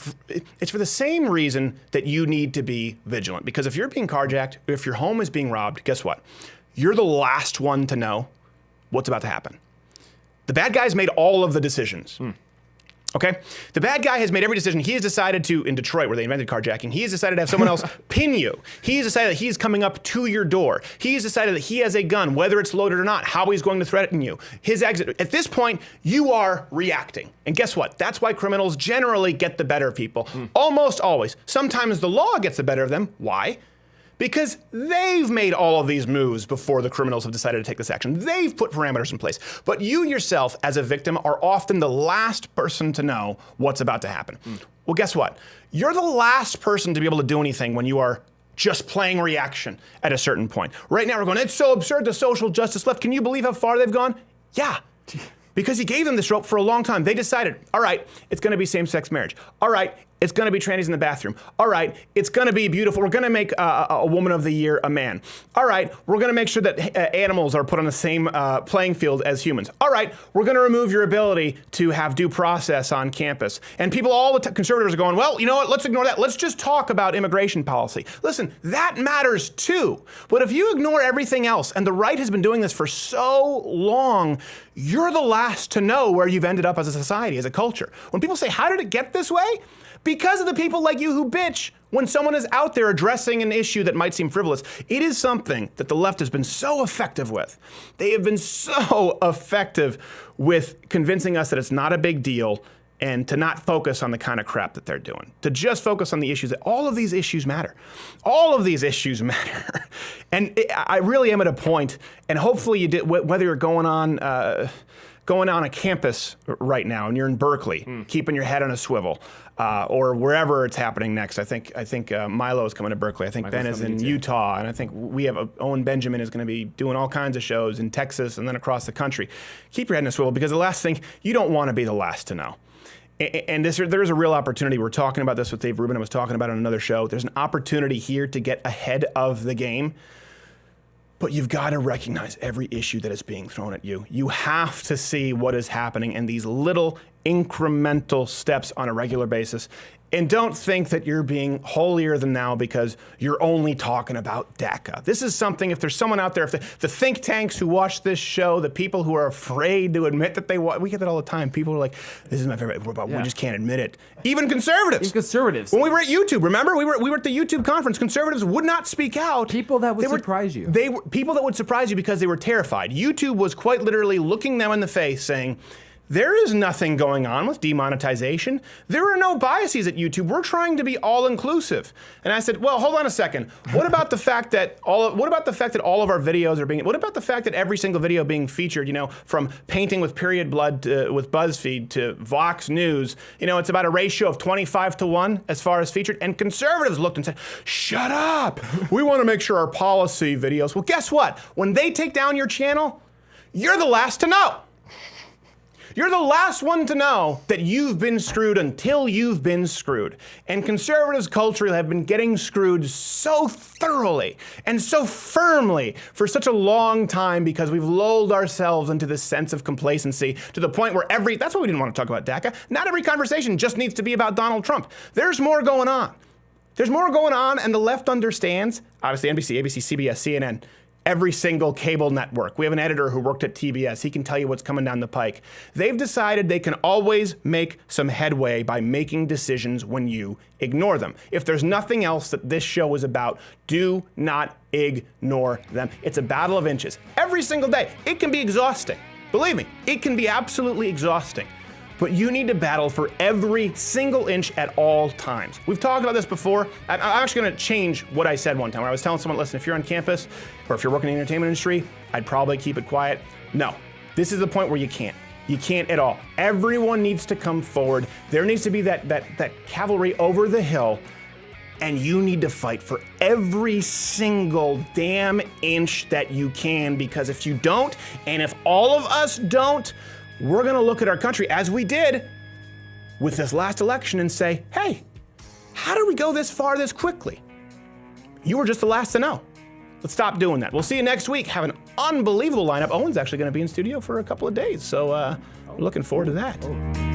it's for the same reason that you need to be vigilant. Because if you're being carjacked, if your home is being robbed, guess what? You're the last one to know what's about to happen. The bad guys made all of the decisions. Okay? The bad guy has made every decision. He has decided to, in Detroit, where they invented carjacking, he has decided to have someone else pin you. He has decided that he's coming up to your door. He has decided that he has a gun, whether it's loaded or not, how he's going to threaten you. His exit. At this point, you are reacting. And guess what? That's why criminals generally get the better of people. Almost always. Sometimes the law gets the better of them. Why? because they've made all of these moves before the criminals have decided to take this action. They've put parameters in place. But you yourself, as a victim, are often the last person to know what's about to happen. Well, guess what? You're the last person to be able to do anything when you are just playing reaction at a certain point. Right now we're going, it's so absurd, the social justice left. Can you believe how far they've gone? Yeah. Because he gave them this rope for a long time. They decided, all right, it's going to be same-sex marriage. All right, it's going to be trannies in the bathroom. All right, it's going to be beautiful. We're going to make a woman of the year a man. All right, we're going to make sure that animals are put on the same playing field as humans. All right, we're going to remove your ability to have due process on campus. And people, all the conservatives are going, well, you know what, let's ignore that. Let's just talk about immigration policy. Listen, that matters too. But if you ignore everything else, and the right has been doing this for so long, you're the last to know where you've ended up as a society, as a culture. When people say, how did it get this way? Because of the people like you who bitch when someone is out there addressing an issue that might seem frivolous. It is something that the left has been so effective with. They have been so effective with convincing us that it's not a big deal and to not focus on the kind of crap that they're doing. To just focus on the issues. That all of these issues matter. All of these issues matter. And I really am at a point, and hopefully you did, whether you're going on a campus right now and you're in Berkeley, keeping your head on a swivel, or wherever it's happening next. I think Milo is coming to Berkeley. I think Ben is in Utah, and I think we have Owen Benjamin is going to be doing all kinds of shows in Texas and then across the country. Keep your head on a swivel, because the last thing, you don't want to be the last to know. And there's a real opportunity. We're talking about this with Dave Rubin. I was talking about it on another show. There's an opportunity here to get ahead of the game. But you've got to recognize every issue that is being thrown at you. You have to see what is happening in these little incremental steps on a regular basis. And don't think that you're being holier than thou because you're only talking about DACA. This is something, if there's someone out there, if the think tanks who watch this show, the people who are afraid to admit that they watch, we get that all the time. People are like, this is my favorite, we just can't admit it. Even conservatives. When we were at YouTube, remember? We were at the YouTube conference. Conservatives would not speak out. People that would surprise you. They were people that would surprise you because they were terrified. YouTube was quite literally looking them in the face saying, there is nothing going on with demonetization. There are no biases at YouTube. We're trying to be all-inclusive. And I said, well, hold on a second. What about the fact that all of our videos are being? What about the fact that every single video being featured, from painting with period blood with BuzzFeed to Vox News, it's about a ratio of 25-1 as far as featured. And conservatives looked and said, shut up. We want to make sure our policy videos. Well, guess what? When they take down your channel, you're the last to know. You're the last one to know that you've been screwed until you've been screwed. And conservatives culturally have been getting screwed so thoroughly and so firmly for such a long time because we've lulled ourselves into this sense of complacency to the point where that's why we didn't want to talk about DACA. Not every conversation just needs to be about Donald Trump. There's more going on. There's more going on, and the left understands, obviously NBC, ABC, CBS, CNN, every single cable network. We have an editor who worked at TBS. He can tell you what's coming down the pike. They've decided they can always make some headway by making decisions when you ignore them. If there's nothing else that this show is about, do not ignore them. It's a battle of inches. Every single day. It can be exhausting. Believe me, it can be absolutely exhausting. But you need to battle for every single inch at all times. We've talked about this before. I'm actually going to change what I said one time. Where I was telling someone, listen, if you're on campus or if you're working in the entertainment industry, I'd probably keep it quiet. No, this is the point where you can't. You can't at all. Everyone needs to come forward. There needs to be that cavalry over the hill, and you need to fight for every single damn inch that you can, because if you don't, and if all of us don't, we're going to look at our country, as we did with this last election, and say, hey, how did we go this far this quickly? You were just the last to know. Let's stop doing that. We'll see you next week. Have an unbelievable lineup. Owen's actually going to be in studio for a couple of days, so we're looking forward to that.